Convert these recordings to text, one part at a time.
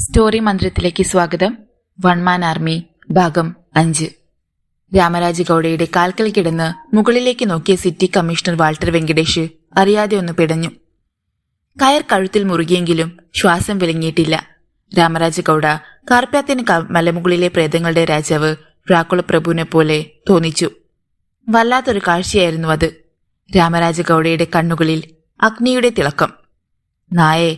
Story മന്ത്രത്തിലേക്ക് സ്വാഗതം. One-man army ഭാഗം 5. രാമരാജ് ഗൌഡയുടെ കാൽക്കൽ കിടന്ന് മുകളിലേക്ക് നോക്കിയ സിറ്റി കമ്മീഷണർ വാൾട്ടർ വെങ്കടേഷ് അറിയാതെ ഒന്ന് പിടഞ്ഞു. കയർ കഴുത്തിൽ മുറുകിയെങ്കിലും ശ്വാസം വിലങ്ങിയിട്ടില്ല. രാമരാജ് ഗൌഡ കാർപ്യാത്തിന് മലമുകളിലെ പ്രേതങ്ങളുടെ രാജാവ് ഡ്രാക്കുള പ്രഭുവിനെ പോലെ തോന്നിച്ചു. വല്ലാത്തൊരു കാഴ്ചയായിരുന്നു അത്. രാമരാജ് ഗൌഡയുടെ കണ്ണുകളിൽ അഗ്നിയുടെ തിളക്കം. നായേ,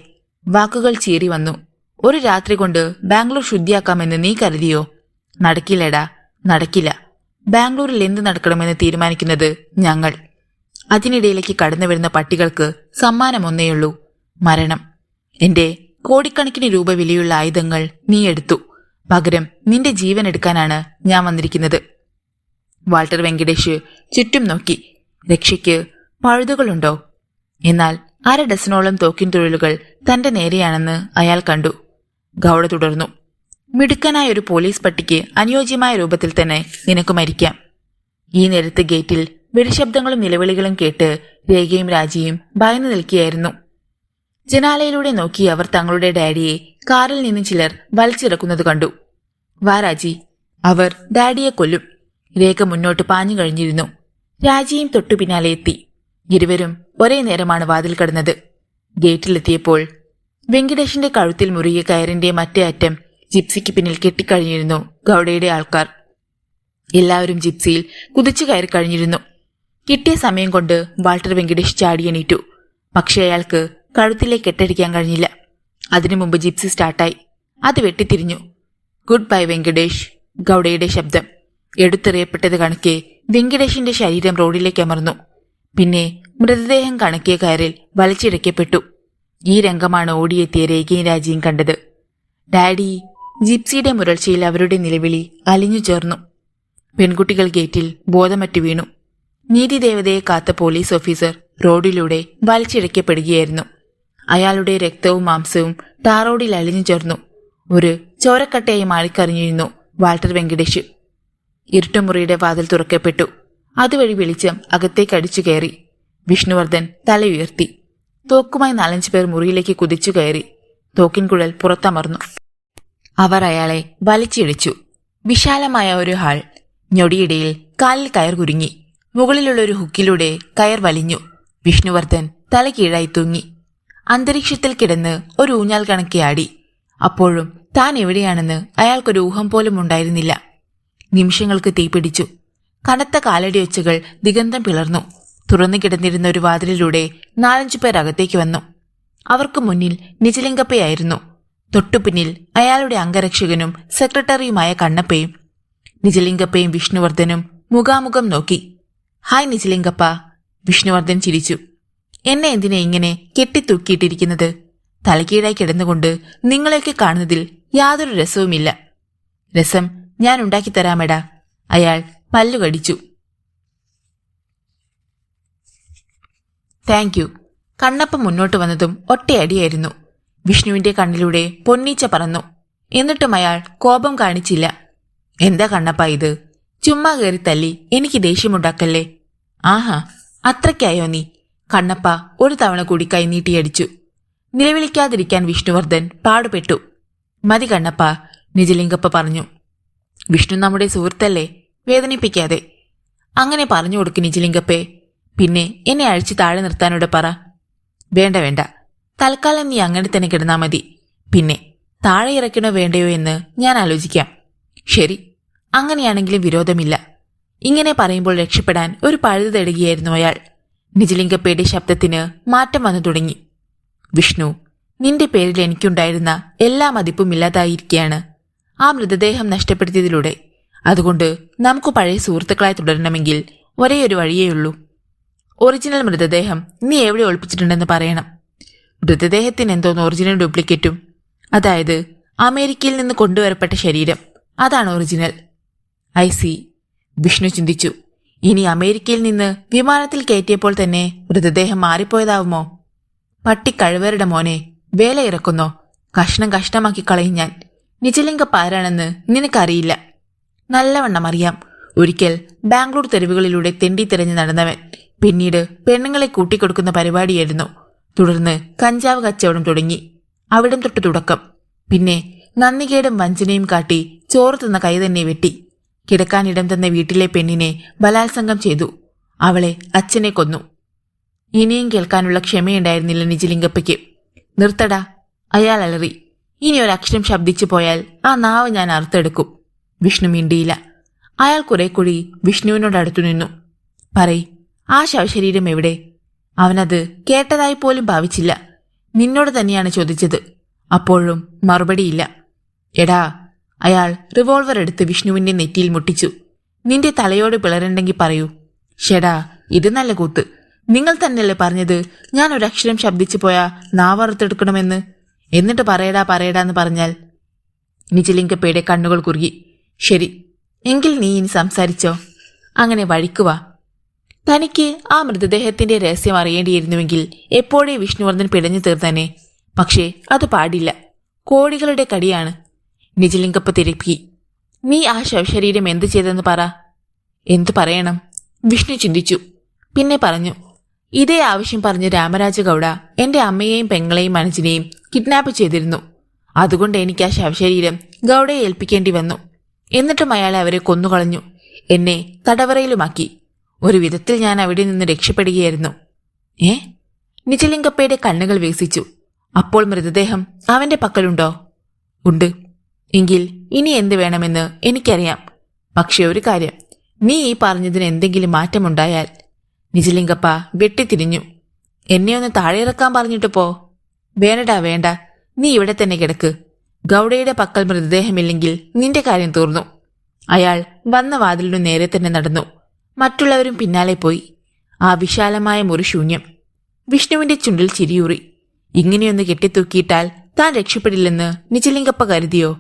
വാക്കുകൾ ചീറി വന്നു. ഒരു രാത്രി കൊണ്ട് ബാംഗ്ലൂർ ശുദ്ധിയാക്കാമെന്ന് നീ കരുതിയോ? നടക്കില്ലടാ, നടക്കില്ല. ബാംഗ്ലൂരിൽ എന്ത് നടക്കണമെന്ന് തീരുമാനിക്കുന്നത് ഞങ്ങൾ. അതിനിടയിലേക്ക് കടന്നു വരുന്ന പട്ടികൾക്ക് സമ്മാനം ഒന്നേയുള്ളൂ, മരണം. എന്റെ കോടിക്കണക്കിന് രൂപ വിലയുള്ള ആയുധങ്ങൾ നീ എടുത്തു. പകരം നിന്റെ ജീവൻ എടുക്കാനാണ് ഞാൻ വന്നിരിക്കുന്നത്. വാൾട്ടർ വെങ്കടേഷ് ചുറ്റും നോക്കി. രക്ഷയ്ക്ക് പഴുതുകളുണ്ടോ? എന്നാൽ 1/2 ഡസനോളം തോക്കിൻ തൊഴിലുകൾ തന്റെ നേരെയാണെന്ന് അയാൾ കണ്ടു. ഗൌഡ തുടർന്നു. മിടുക്കനായ ഒരു പോലീസ് പട്ടിക്ക് അനുയോജ്യമായ രൂപത്തിൽ തന്നെ നിനക്ക് മരിക്കാം. ഈ നേരത്ത് ഗേറ്റിൽ വെടിശബ്ദങ്ങളും നിലവിളികളും കേട്ട് രേഖയും രാജിയും ഭയന്നു നിൽക്കുകയായിരുന്നു. ജനാലയിലൂടെ നോക്കി അവർ തങ്ങളുടെ ഡാഡിയെ കാറിൽ നിന്ന് ചിലർ വലിച്ചിറക്കുന്നത് കണ്ടു. വാ രാജി, അവർ ഡാഡിയെ കൊല്ലും. രേഖ മുന്നോട്ട് പാഞ്ഞു കഴിഞ്ഞിരുന്നു. രാജിയും തൊട്ടു പിന്നാലെ എത്തി. ഇരുവരും ഒരേ നേരമാണ് വാതിൽ കടന്നത്. ഗേറ്റിലെത്തിയപ്പോൾ വെങ്കടേഷിന്റെ കഴുത്തിൽ മുറുകിയ കയറിന്റെ മറ്റേ അറ്റം ജിപ്സിക്ക് പിന്നിൽ കെട്ടിക്കഴിഞ്ഞിരുന്നു ഗൌഡയുടെ ആൾക്കാർ. എല്ലാവരും ജിപ്സിയിൽ കുതിച്ചു കയറി കഴിഞ്ഞിരുന്നു. കിട്ടിയ സമയം കൊണ്ട് വാൾട്ടർ വെങ്കടേഷ് ചാടിയെണീറ്റു. പക്ഷേ അയാൾക്ക് കഴുത്തിലെ കെട്ടടിക്കാൻ കഴിഞ്ഞില്ല. അതിനു മുമ്പ് ജിപ്സി സ്റ്റാർട്ടായി. അത് വെട്ടിത്തിരിഞ്ഞു. ഗുഡ് ബൈ വെങ്കടേഷ്, ഗൌഡയുടെ ശബ്ദം. എടുത്തെറിയപ്പെട്ടത് കണക്കെ വെങ്കടേഷിന്റെ ശരീരം റോഡിലേക്ക് അമർന്നു. പിന്നെ മൃതദേഹം കണക്കിയ കയറിൽ വലിച്ചിഴക്കപ്പെട്ടു. ഈ രംഗമാണ് ഓടിയെത്തിയ രേഖയും രാജിയും കണ്ടത്. ഡാഡി! ജിപ്സിയുടെ മുരൾച്ചയിൽ അവരുടെ നിലവിളി അലിഞ്ഞു ചേർന്നു. പെൺകുട്ടികൾ ഗേറ്റിൽ ബോധമറ്റു വീണു. നീതിദേവതയെ കാത്ത പോലീസ് ഓഫീസർ റോഡിലൂടെ വലിച്ചിഴക്കപ്പെടുകയായിരുന്നു. അയാളുടെ രക്തവും മാംസവും ടാറോഡിൽ അലിഞ്ഞു ചേർന്നു. ഒരു ചോരക്കട്ടയായി മാറിക്കറിഞ്ഞിരുന്നു വാൾട്ടർ വെങ്കടേഷ്. ഇരുട്ടുമുറിയുടെ വാതിൽ തുറക്കപ്പെട്ടു. അതുവഴി വെളിച്ചം അകത്തേക്ക് അടിച്ചു കയറി. വിഷ്ണുവർദ്ധൻ തല ഉയർത്തി. തോക്കുമായി 4-5 പേർ മുറിയിലേക്ക് കുതിച്ചു കയറി. തോക്കിൻ കുഴൽ പുറത്തമർന്നു. അവർ അയാളെ വലിച്ചിടിച്ചു. വിശാലമായ ഒരു ഹാൾ. ഞൊടിയിടയിൽ കാലിൽ കയർ കുരുങ്ങി. മുകളിലുള്ള ഒരു ഹുക്കിലൂടെ കയർ വലിഞ്ഞു. വിഷ്ണുവർദ്ധൻ തല കീഴായി തൂങ്ങി. അന്തരീക്ഷത്തിൽ കിടന്ന് ഒരു ഊഞ്ഞാൽ കണക്കെ ആടി. അപ്പോഴും താൻ എവിടെയാണെന്ന് അയാൾക്കൊരു ഊഹം പോലും ഉണ്ടായിരുന്നില്ല. നിമിഷങ്ങൾക്ക് തീപിടിച്ചു. കനത്ത കാലടിയൊച്ചകൾ ദിഗന്തം പിളർന്നു. തുറന്നു കിടന്നിരുന്ന ഒരു വാതിലിലൂടെ 4-5 പേർ അകത്തേക്ക് വന്നു. അവർക്ക് മുന്നിൽ നിജലിംഗപ്പയായിരുന്നു. തൊട്ടുപിന്നിൽ അയാളുടെ അംഗരക്ഷകനും സെക്രട്ടറിയുമായ കണ്ണപ്പയും. നിജലിംഗപ്പയും വിഷ്ണുവർദ്ധനും മുഖാമുഖം നോക്കി. ഹായ് നിജലിംഗപ്പ. വിഷ്ണുവർദ്ധൻ ചിരിച്ചു. എന്നെ എന്തിനെ ഇങ്ങനെ കെട്ടിത്തൂക്കിയിട്ടിരിക്കുന്നത്? തലകീഴായി കിടന്നുകൊണ്ട് നിങ്ങളെയൊക്കെ കാണുന്നതിൽ യാതൊരു രസവുമില്ല. രസം ഞാൻ ഉണ്ടാക്കിത്തരാമെടാ. അയാൾ പല്ലുകടിച്ചു. Thank you. കണ്ണപ്പ മുന്നോട്ട് വന്നതും ഒറ്റയടിയായിരുന്നു. വിഷ്ണുവിന്റെ കണ്ണിലൂടെ പൊന്നീച്ച പറന്നു. എന്നിട്ടും അയാൾ കോപം കാണിച്ചില്ല. എന്താ കണ്ണപ്പ ഇത്? ചുമ്മാ കയറി തല്ലി എനിക്ക് ദേഷ്യമുണ്ടാക്കല്ലേ. ആഹാ, അത്രയ്ക്കായോ നീ? കണ്ണപ്പ ഒരു തവണ കൂടി കൈനീട്ടിയടിച്ചു. നിലവിളിക്കാതിരിക്കാൻ വിഷ്ണുവർദ്ധൻ പാടുപെട്ടു. മതി കണ്ണപ്പ, നിജലിംഗപ്പ പറഞ്ഞു. വിഷ്ണു നമ്മുടെ സുഹൃത്തല്ലേ, വേദനിപ്പിക്കാതെ. അങ്ങനെ പറഞ്ഞു കൊടുക്ക് നിജലിംഗപ്പേ. പിന്നെ എന്നെ അഴിച്ചു താഴെ നിർത്താനോട് പറ. വേണ്ട വേണ്ട, തൽക്കാലം നീ അങ്ങനെ തന്നെ കിടന്നാ മതി. പിന്നെ താഴെ ഇറക്കണോ വേണ്ടയോ എന്ന് ഞാൻ ആലോചിക്കാം. ശരി, അങ്ങനെയാണെങ്കിലും വിരോധമില്ല. ഇങ്ങനെ പറയുമ്പോൾ രക്ഷപ്പെടാൻ ഒരു പഴുത് തേടുകയായിരുന്നു അയാൾ. നിജലിംഗപ്പയുടെ ശബ്ദത്തിന് മാറ്റം വന്നു തുടങ്ങി. വിഷ്ണു, നിന്റെ പേരിൽ എനിക്കുണ്ടായിരുന്ന എല്ലാ മതിപ്പും ഇല്ലാതായിരിക്കുകയാണ് ആ മൃതദേഹം നഷ്ടപ്പെടുത്തിയതിലൂടെ. അതുകൊണ്ട് നമുക്ക് പഴയ സുഹൃത്തുക്കളായി തുടരണമെങ്കിൽ ഒരേയൊരു വഴിയേയുള്ളൂ. ഒറിജിനൽ മൃതദേഹം നീ എവിടെ ഒളിപ്പിച്ചിട്ടുണ്ടെന്ന് പറയണം. മൃതദേഹത്തിന് എന്തോന്ന് ഒറിജിനൽ ഡ്യൂപ്ലിക്കേറ്റും. അതായത് അമേരിക്കയിൽ നിന്ന് കൊണ്ടുവരപ്പെട്ട ശരീരം, അതാണ് ഒറിജിനൽ. I C. വിഷ്ണു ചിന്തിച്ചു. ഇനി അമേരിക്കയിൽ നിന്ന് വിമാനത്തിൽ കയറ്റിയപ്പോൾ തന്നെ മൃതദേഹം മാറിപ്പോയതാവുമോ? പട്ടിക്കഴുവരുടെ മോനെ, വേല ഇറക്കുന്നോ? കഷ്ണം കഷ്ണമാക്കി കളയും ഞാൻ. നിജലിംഗപ്പ ആരാണെന്ന് നിനക്കറിയില്ല. നല്ലവണ്ണം അറിയാം. ഒരിക്കൽ ബാംഗ്ലൂർ തെരുവുകളിലൂടെ തെണ്ടി തിരഞ്ഞു നടന്നവൻ. പിന്നീട് പെണ്ണുങ്ങളെ കൂട്ടിക്കൊടുക്കുന്ന പരിപാടിയായിരുന്നു. തുടർന്ന് കഞ്ചാവ് കച്ചവടം തുടങ്ങി. അവിടം തൊട്ട് തുടക്കം. പിന്നെ നന്ദികേടും വഞ്ചനയും കാട്ടി ചോറ് തിന്ന കൈ തന്നെ വെട്ടി. കിടക്കാനിടം തന്ന വീട്ടിലെ പെണ്ണിനെ ബലാത്സംഗം ചെയ്തു. അവളെ അച്ഛനെ കൊന്നു. ഇനിയും കേൾക്കാനുള്ള ക്ഷമയുണ്ടായിരുന്നില്ല നിജലിംഗപ്പയ്ക്ക്. നിർത്തടാ, അയാൾ അലറി. ഇനി ഒരക്ഷരം ശബ്ദിച്ചു പോയാൽ ആ നാവ് ഞാൻ അറുത്തെടുക്കും. വിഷ്ണു മിണ്ടിയില്ല. അയാൾ കുറെ കൂടി വിഷ്ണുവിനോടടുത്തു നിന്നു. പറയ്, ആ ശവശരീരം എവിടെ? അവനത് കേട്ടതായി പോലും ഭാവിച്ചില്ല. നിന്നോട് തന്നെയാണ് ചോദിച്ചത്. അപ്പോഴും മറുപടിയില്ല. എടാ, അയാൾ റിവോൾവർ എടുത്ത് വിഷ്ണുവിന്റെ നെറ്റിയിൽ മുട്ടിച്ചു. നിന്റെ തലയോട് പിളരണ്ടെങ്കിൽ പറയൂ. ഷെടാ, ഇത് നല്ല കൂത്ത്. നിങ്ങൾ തന്നെയല്ലേ പറഞ്ഞത് ഞാൻ ഒരക്ഷരം ശബ്ദിച്ചു പോയാ നാവറുത്തെടുക്കണമെന്ന്? എന്നിട്ട് പറയടാന്ന് പറഞ്ഞാൽ? നിജലിംഗപ്പയുടെ കണ്ണുകൾ കുറുകി. ശരി, എങ്കിൽ നീ ഇനി സംസാരിച്ചോ. അങ്ങനെ വഴിക്കുവാ. തനിക്ക് ആ മൃതദേഹത്തിന്റെ രഹസ്യം അറിയേണ്ടിയിരുന്നുവെങ്കിൽ എപ്പോഴേ വിഷ്ണുവർദ്ധൻ പിടഞ്ഞു തീർത്തന്നെ. പക്ഷേ അത് പാടില്ല. കോടികളുടെ കടിയാണ്. നിജലിംഗപ്പ തിരക്കി. നീ ആ ശവശരീരം എന്തു ചെയ്തെന്ന് പറ. എന്തു പറയണം? വിഷ്ണു ചിന്തിച്ചു. പിന്നെ പറഞ്ഞു. ഇതേ ആവശ്യം പറഞ്ഞ് രാമരാജ ഗൌഡ എന്റെ അമ്മയെയും പെങ്ങളെയും അനുജനെയും കിഡ്നാപ്പ് ചെയ്തിരുന്നു. അതുകൊണ്ട് എനിക്ക് ആ ശവശരീരം ഗൌഡയെ ഏൽപ്പിക്കേണ്ടി വന്നു. എന്നിട്ടും അയാളെ അവരെ കൊന്നുകളഞ്ഞു. എന്നെ തടവറയിലുമാക്കി. ഒരു വിധത്തിൽ ഞാൻ അവിടെ നിന്ന് രക്ഷപ്പെടുകയായിരുന്നു. നിജലിംഗപ്പയുടെ കണ്ണുകൾ വികസിച്ചു. അപ്പോൾ മൃതദേഹം അവന്റെ പക്കലുണ്ടോ? ഉണ്ട്. എങ്കിൽ ഇനി എന്ത് വേണമെന്ന് എനിക്കറിയാം. പക്ഷെ ഒരു കാര്യം, നീ ഈ പറഞ്ഞതിന് എന്തെങ്കിലും മാറ്റമുണ്ടായാൽ. നിജലിംഗപ്പ വെട്ടിത്തിരിഞ്ഞു. എന്നെ ഒന്ന് താഴെയിറക്കാൻ പറഞ്ഞിട്ട് പോ. വേണ്ടടാ, വേണ്ട. നീ ഇവിടെ തന്നെ കിടക്ക്. ഗൌഡയുടെ പക്കൽ മൃതദേഹമില്ലെങ്കിൽ നിന്റെ കാര്യം തീർന്നു. അയാൾ വന്ന വാതിലിനു നേരെ തന്നെ നടന്നു. മറ്റുള്ളവരും പിന്നാലെ പോയി. ആ വിശാലമായ മുറി ശൂന്യം. വിഷ്ണുവിന്റെ ചുണ്ടിൽ ചിരിയൂറി. ഇങ്ങനെയൊന്ന് കെട്ടിത്തൂക്കിയിട്ടാൽ താൻ രക്ഷപ്പെടില്ലെന്ന് നിജലിംഗപ്പ കരുതിയോ?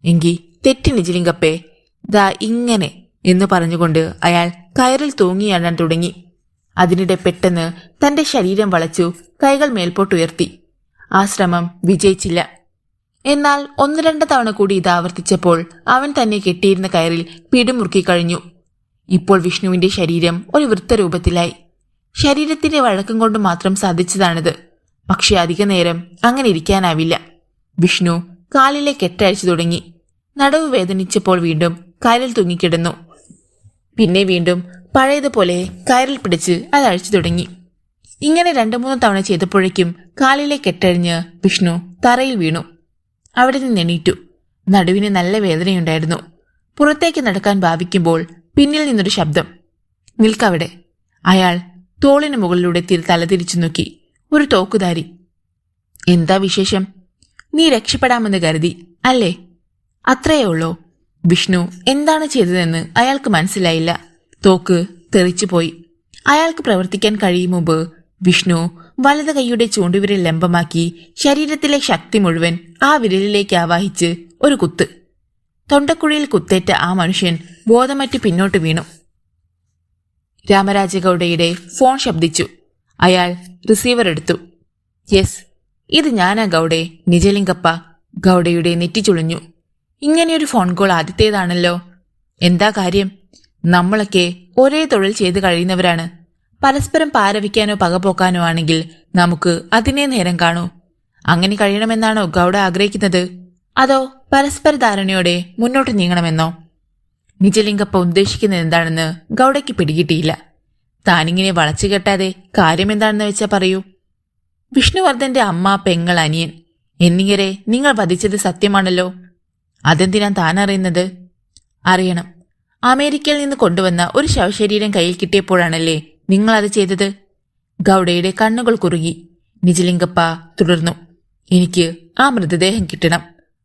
എങ്കി തെറ്റി നിജലിംഗപ്പേ. ദാ ഇങ്ങനെ എന്ന് പറഞ്ഞുകൊണ്ട് അയാൾ കയറിൽ തൂങ്ങിയാടാൻ തുടങ്ങി. അതിനിടെ പെട്ടെന്ന് തന്റെ ശരീരം വളച്ചു കൈകൾ മേൽപോട്ടുയർത്തി. ആ ശ്രമം വിജയിച്ചില്ല. എന്നാൽ ഒന്ന് രണ്ട് തവണ കൂടി ഇത് ആവർത്തിച്ചപ്പോൾ അവൻ തന്നെ കെട്ടിയിരുന്ന കയറിൽ പിടിമുറുക്കി കഴിഞ്ഞു. ഇപ്പോൾ വിഷ്ണുവിന്റെ ശരീരം ഒരു വൃത്തരൂപത്തിലായി. ശരീരത്തിന്റെ വഴക്കം കൊണ്ട് മാത്രം സാധിച്ചതാണിത്. പക്ഷെ അധിക നേരം അങ്ങനെ ഇരിക്കാനാവില്ല. വിഷ്ണു കാലിലെ കെട്ടഴിച്ചു തുടങ്ങി. നടുവ് വേദനിച്ചപ്പോൾ വീണ്ടും കയറിൽ തൂങ്ങിക്കിടന്നു. പിന്നെ വീണ്ടും പഴയതുപോലെ കയറിൽ പിടിച്ച് അത് അഴിച്ചു തുടങ്ങി. ഇങ്ങനെ 2-3 തവണ ചെയ്തപ്പോഴേക്കും കാലിലെ കെട്ടഴിഞ്ഞ് വിഷ്ണു തറയിൽ വീണു. അവിടെ നിന്ന് എണീറ്റു. നടുവിന് നല്ല വേദനയുണ്ടായിരുന്നു. പുറത്തേക്ക് നടക്കാൻ ഭാവിക്കുമ്പോൾ പിന്നിൽ നിന്നൊരു ശബ്ദം. നിൽക്കവിടെ. അയാൾ തോളിന് മുകളിലൂടെ തലതിരിച്ചു നോക്കി. ഒരു തോക്കുധാരി. എന്താ വിശേഷം? നീ രക്ഷപ്പെടാമെന്ന് കരുതി അല്ലേ? അത്രയേ ഉള്ളോ? വിഷ്ണു എന്താണ് ചെയ്തതെന്ന് അയാൾക്ക് മനസ്സിലായില്ല. തോക്ക് തെറിച്ചുപോയി. അയാൾക്ക് പ്രവർത്തിക്കാൻ കഴിയും മുമ്പ് വിഷ്ണു വലത് കൈയുടെ ചൂണ്ടുവിരൽ ലംബമാക്കി ശരീരത്തിലെ ശക്തി മുഴുവൻ ആ വിരലിലേക്ക് ആവാഹിച്ച് ഒരു കുത്ത്. തൊണ്ടക്കുഴിയിൽ കുത്തേറ്റ ആ മനുഷ്യൻ ബോധമറ്റ് പിന്നോട്ട് വീണു. രാമരാജഗൌഡയുടെ ഫോൺ ശബ്ദിച്ചു. അയാൾ റിസീവർ എടുത്തു. യെസ്, ഇത് ഞാനാ ഗൌഡെ, നിജലിംഗപ്പ. ഗൌഡയുടെ നെറ്റി ചുളിഞ്ഞു. ഇങ്ങനെയൊരു ഫോൺ കോൾ ആദ്യത്തേതാണല്ലോ. എന്താ കാര്യം? നമ്മളൊക്കെ ഒരേ തൊഴിൽ ചെയ്ത് കഴിയുന്നവരാണ്. പരസ്പരം പാരവിക്കാനോ പകപോക്കാനോ ആണെങ്കിൽ നമുക്ക് അതിനേ നേരം കാണൂ. അങ്ങനെ കഴിയണമെന്നാണോ ഗൌഡ ആഗ്രഹിക്കുന്നത്? അതോ പരസ്പര ധാരണയോടെ മുന്നോട്ട് നീങ്ങണമെന്നോ? നിജലിംഗപ്പ ഉദ്ദേശിക്കുന്നത് എന്താണെന്ന് ഗൌഡയ്ക്ക് പിടികിട്ടിയില്ല. താനിങ്ങനെ വളച്ചു കെട്ടാതെ കാര്യമെന്താണെന്ന് വെച്ചാ പറയൂ. വിഷ്ണുവർദ്ധന്റെ അമ്മ, പെങ്ങൾ, അനിയൻ എന്നിങ്ങനെ നിങ്ങൾ വധിച്ചത് സത്യമാണല്ലോ. അതെന്തിനാ താൻ അറിയുന്നത്? അറിയണം. അമേരിക്കയിൽ നിന്ന് കൊണ്ടുവന്ന ഒരു ശവശരീരം കയ്യിൽ കിട്ടിയപ്പോഴാണല്ലേ നിങ്ങൾ അത് ചെയ്തത്? ഗൌഡയുടെ കണ്ണുകൾ കുറുകി. നിജലിംഗപ്പ തുടർന്നു. എനിക്ക് ആ മൃതദേഹം കിട്ടണം,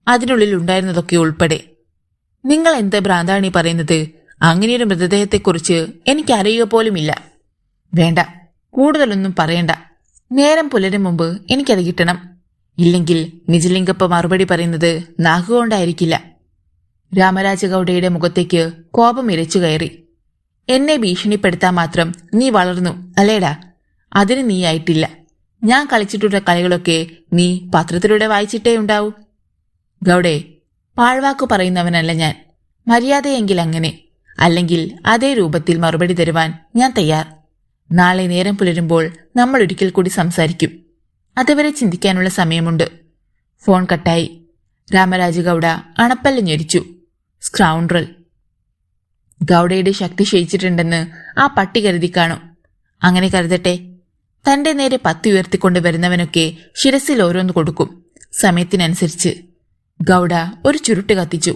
അതിനുള്ളിൽ ഉണ്ടായിരുന്നതൊക്കെ ഉൾപ്പെടെ. നിങ്ങൾ എന്ത് ഭ്രാന്താണീ പറയുന്നത്? അങ്ങനെയൊരു മൃതദേഹത്തെക്കുറിച്ച് എനിക്കറിയുക പോലുമില്ല. വേണ്ട, കൂടുതലൊന്നും പറയണ്ട. നേരം പുലരും മുമ്പ് എനിക്കത് കിട്ടണം. ഇല്ലെങ്കിൽ നിജലിംഗപ്പ മറുപടി പറയുന്നത് നാക്കുകൊണ്ടായിരിക്കില്ല. രാമരാജഗൌഡയുടെ മുഖത്തേക്ക് കോപം ഇരച്ചു കയറി. എന്നെ ഭീഷണിപ്പെടുത്താൻ മാത്രം നീ വളർന്നു അല്ലേടാ? അതിന് നീ ആയിട്ടില്ല. ഞാൻ കളിച്ചിട്ടുള്ള കളികളൊക്കെ നീ പത്രത്തിലൂടെ വായിച്ചിട്ടേ ഉണ്ടാവൂ. ഗൌഡെ, പാഴ്വാക്കു പറയുന്നവനല്ല ഞാൻ. മര്യാദയെങ്കിൽ അങ്ങനെ, അല്ലെങ്കിൽ അതേ രൂപത്തിൽ മറുപടി തരുവാൻ ഞാൻ തയ്യാർ. നാളെ നേരം പുലരുമ്പോൾ നമ്മൾ ഒരിക്കൽ കൂടി സംസാരിക്കും. അതുവരെ ചിന്തിക്കാനുള്ള സമയമുണ്ട്. ഫോൺ കട്ടായി. രാമരാജ് ഗൌഡ അണപ്പല്ല് ഞെരിച്ചു. സ്ക്രൗണ്ട്രൽ. ഗൌഡയുടെ ശക്തി ക്ഷയിച്ചിട്ടുണ്ടെന്ന് ആ പട്ടി കരുതി കാണും. അങ്ങനെ കരുതട്ടെ. തന്റെ നേരെ പത്തി ഉയർത്തിക്കൊണ്ട് വരുന്നവനൊക്കെ ശിരസിൽ ഓരോന്ന് കൊടുക്കും, സമയത്തിനനുസരിച്ച്. ഗൌഡ ഒരു ചുരുട്ട് കത്തിച്ചു.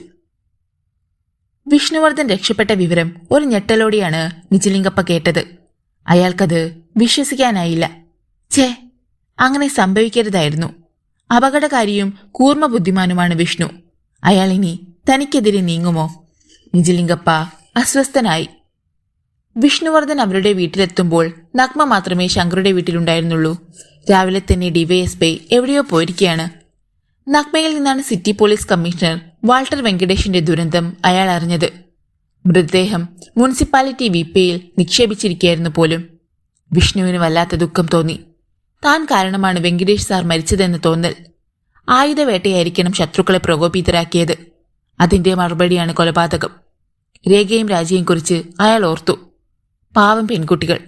വിഷ്ണുവർദ്ധൻ രക്ഷപ്പെട്ട വിവരം ഒരു ഞെട്ടലോടെയാണ് നിജലിംഗപ്പ കേട്ടത്. അയാൾക്കത് വിശ്വസിക്കാനായില്ല. ഛേ, അങ്ങനെ സംഭവിക്കരുതായിരുന്നു. അപകടകാരിയും കൂർമ്മ ബുദ്ധിമാനുമാണ് വിഷ്ണു. അയാൾ ഇനി തനിക്കെതിരെ നീങ്ങുമോ? നിജലിംഗപ്പ അസ്വസ്ഥനായി. വിഷ്ണുവർദ്ധൻ അവരുടെ വീട്ടിലെത്തുമ്പോൾ നഗ്മ മാത്രമേ ശങ്കറുടെ വീട്ടിലുണ്ടായിരുന്നുള്ളൂ. രാവിലെ തന്നെ ഡിവൈഎസ്പി എവിടെയോ പോയിരിക്കുകയാണ്. നഗ്മയിൽ നിന്നാണ് സിറ്റി പോലീസ് കമ്മീഷണർ വാൾട്ടർ വെങ്കടേഷിന്റെ ദുരന്തം അയാൾ അറിഞ്ഞത്. മൃതദേഹം മുനിസിപ്പാലിറ്റി വിപ്പയിൽ നിക്ഷേപിച്ചിരിക്കുകയായിരുന്നു പോലും. വിഷ്ണുവിന് വല്ലാത്ത ദുഃഖം തോന്നി. താൻ കാരണമാണ് വെങ്കടേഷ് സാർ മരിച്ചതെന്ന് തോന്നൽ. ആയുധവേട്ടയായിരിക്കണം ശത്രുക്കളെ പ്രകോപിതരാക്കിയത്. അതിന്റെ മറുപടിയാണ് കൊലപാതകം. രേഖയും രാജിയെയും കുറിച്ച് അയാൾ ഓർത്തു. പാവം പെൺകുട്ടികൾ,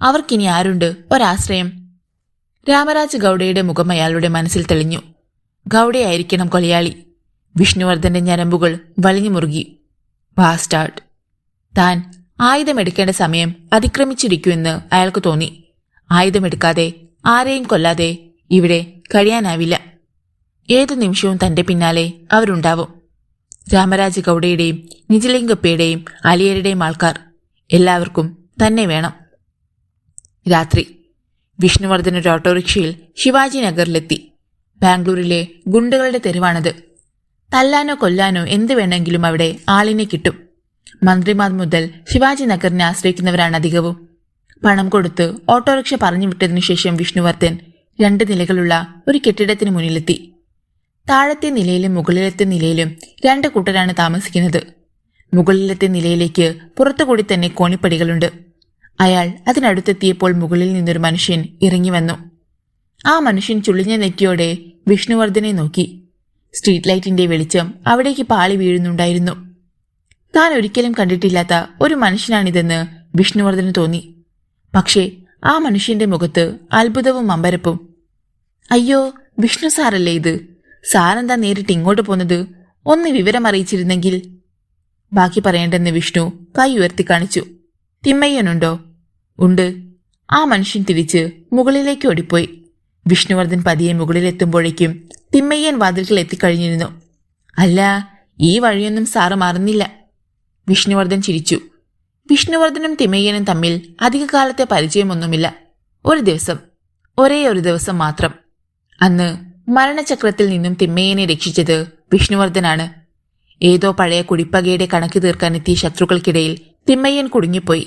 അവർക്കിനി ആരുണ്ട് ഒരാശ്രയം? രാമരാജ് ഗൌഡയുടെ മുഖം അയാളുടെ മനസ്സിൽ തെളിഞ്ഞു. ഗൌഡയായിരിക്കണം കൊലയാളി. വിഷ്ണുവർദ്ധന്റെ ഞരമ്പുകൾ വലിഞ്ഞു മുറുകി. ബാസ്റ്റാർഡ്. താൻ ആയുധമെടുക്കേണ്ട സമയം അതിക്രമിച്ചിരിക്കുമെന്ന് അയാൾക്ക് തോന്നി. ആയുധമെടുക്കാതെ ആരെയും കൊല്ലാതെ ഇവിടെ കഴിയാനാവില്ല. ഏതു നിമിഷവും തന്റെ പിന്നാലെ അവരുണ്ടാവും. രാമരാജ് ഗൌഡയുടെയും നിജലിംഗപ്പയുടെയും അലിയരുടെയും ആൾക്കാർ. എല്ലാവർക്കും തന്നെ വേണം. രാത്രി വിഷ്ണുവർദ്ധൻ ഒരു ഓട്ടോറിക്ഷയിൽ ശിവാജി നഗറിലെത്തി. ബാംഗ്ലൂരിലെ ഗുണ്ടകളുടെ തെരുവാണത്. തല്ലാനോ കൊല്ലാനോ എന്ത് വേണമെങ്കിലും അവിടെ ആളിനെ കിട്ടും. മന്ത്രിമാർ മുതൽ ശിവാജി നഗറിനെ ആശ്രയിക്കുന്നവരാണ് അധികവും. പണം കൊടുത്ത് ഓട്ടോറിക്ഷ പറഞ്ഞു വിട്ടതിനു ശേഷം വിഷ്ണുവർദ്ധൻ 2 നിലകളുള്ള ഒരു കെട്ടിടത്തിന് മുന്നിലെത്തി. താഴത്തെ നിലയിലും മുകളിലത്തെ നിലയിലും 2 കൂട്ടരാണ് താമസിക്കുന്നത്. മുകളിലത്തെ നിലയിലേക്ക് പുറത്തുകൂടി തന്നെ കോണിപ്പടികളുണ്ട്. അയാൾ അതിനടുത്തെത്തിയപ്പോൾ മുകളിൽ നിന്നൊരു മനുഷ്യൻ ഇറങ്ങി വന്നു. ആ മനുഷ്യൻ ചുളിഞ്ഞ നെറ്റിയോടെ വിഷ്ണുവർദ്ധനെ നോക്കി. സ്ട്രീറ്റ് ലൈറ്റിന്റെ വെളിച്ചം അവിടേക്ക് പാളി വീഴുന്നുണ്ടായിരുന്നു. താൻ ഒരിക്കലും കണ്ടിട്ടില്ലാത്ത ഒരു മനുഷ്യനാണിതെന്ന് വിഷ്ണുവർദ്ധന് തോന്നി. പക്ഷേ ആ മനുഷ്യന്റെ മുഖത്ത് അത്ഭുതവും അമ്പരപ്പും. അയ്യോ, വിഷ്ണു സാറല്ലേ ഇത്? സാറെന്താ നേരിട്ട് ഇങ്ങോട്ട് പോന്നത്? ഒന്ന് വിവരം അറിയിച്ചിരുന്നെങ്കിൽ. ബാക്കി പറയേണ്ടെന്ന് വിഷ്ണു കൈ ഉയർത്തി കാണിച്ചു. തിമ്മയ്യനുണ്ടോ? ഉണ്ട്. ആ മനുഷ്യൻ തിരിച്ച് മുകളിലേക്ക് ഓടിപ്പോയി. വിഷ്ണുവർദ്ധൻ പതിയെ മുകളിലെത്തുമ്പോഴേക്കും തിമ്മയ്യൻ വാതിൽക്കൽ എത്തിക്കഴിഞ്ഞിരുന്നു. അല്ല, ഈ വഴിയൊന്നും സാറ് മറന്നില്ല. വിഷ്ണുവർദ്ധൻ ചിരിച്ചു. വിഷ്ണുവർദ്ധനും തിമ്മയ്യനും തമ്മിൽ അധികകാലത്തെ പരിചയമൊന്നുമില്ല. ഒരു ദിവസം, ഒരേ ഒരു ദിവസം മാത്രം. അന്ന് മരണചക്രത്തിൽ നിന്നും തിമ്മയ്യനെ രക്ഷിച്ചത് വിഷ്ണുവർദ്ധനാണ്. ഏതോ പഴയ കുടിപ്പകയുടെ കണക്ക് തീർക്കാനെത്തിയ ശത്രുക്കൾക്കിടയിൽ തിമ്മയ്യൻ കുടുങ്ങിപ്പോയി.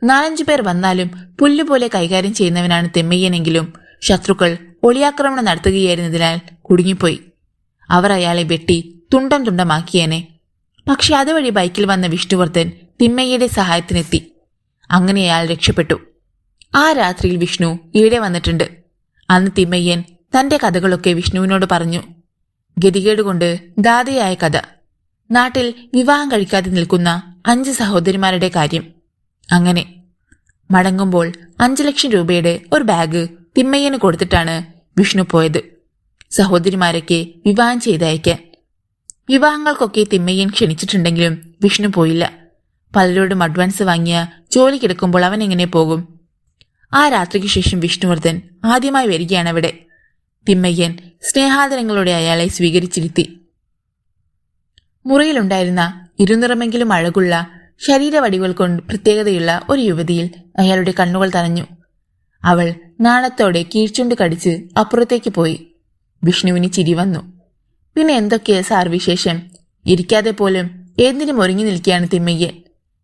4-5 പേർ വന്നാലും പുല്ലുപോലെ കൈകാര്യം ചെയ്യുന്നവനാണ് തിമ്മയ്യനെങ്കിലും ശത്രുക്കൾ ഒളിയാക്രമണം നടത്തുകയായിരുന്നതിനാൽ കുടുങ്ങിപ്പോയി. അവർ അയാളെ വെട്ടി തുണ്ടം തുണ്ടമാക്കിയേനെ. പക്ഷെ അതുവഴി ബൈക്കിൽ വന്ന വിഷ്ണുവർദ്ധൻ തിമ്മയ്യയുടെ സഹായത്തിനെത്തി. അങ്ങനെ അയാൾ രക്ഷപ്പെട്ടു. ആ രാത്രിയിൽ വിഷ്ണു ഇവിടെ വന്നിട്ടുണ്ട്. അന്ന് തിമ്മയ്യൻ തന്റെ കഥകളൊക്കെ വിഷ്ണുവിനോട് പറഞ്ഞു. ഗതികേടുകൊണ്ട് ദാതയായ കഥ, നാട്ടിൽ വിവാഹം കഴിക്കാതെ നിൽക്കുന്ന 5 സഹോദരിമാരുടെ കാര്യം. അങ്ങനെ മടങ്ങുമ്പോൾ 5 ലക്ഷം രൂപയുടെ ഒരു ബാഗ് തിമ്മയ്യന് കൊടുത്തിട്ടാണ് വിഷ്ണു പോയത്. സഹോദരിമാരൊക്കെ വിവാഹം ചെയ്തയക്കാൻ. വിവാഹങ്ങൾക്കൊക്കെ തിമ്മയ്യൻ ക്ഷണിച്ചിട്ടുണ്ടെങ്കിലും വിഷ്ണു പോയില്ല. പലരോടും അഡ്വാൻസ് വാങ്ങിയ ജോലി കിടക്കുമ്പോൾ അവൻ എങ്ങനെ പോകും? ആ രാത്രിക്ക് ശേഷം വിഷ്ണുവർദ്ധൻ ആദ്യമായി വരികയാണ് അവിടെ. തിമ്മയ്യൻ സ്നേഹാദരങ്ങളോടെ അയാളെ സ്വീകരിച്ചിരുത്തി. മുറിയിലുണ്ടായിരുന്ന ഇരുനിറമെങ്കിലും അഴകുള്ള ശരീരവടികൾ കൊണ്ട് പ്രത്യേകതയുള്ള ഒരു യുവതിയിൽ അയാളുടെ കണ്ണുകൾ തറഞ്ഞു. അവൾ നാണത്തോടെ കീഴ്ച്ചുണ്ട് കടിച്ച് അപ്പുറത്തേക്ക് പോയി. വിഷ്ണുവിന് ചിരി വന്നു. പിന്നെ എന്തൊക്കെയാ സാർ വിശേഷം? ഇരിക്കാതെ പോലും എന്തിനും ഒരുങ്ങി നിൽക്കുകയാണ് തിമ്മയ്യൻ.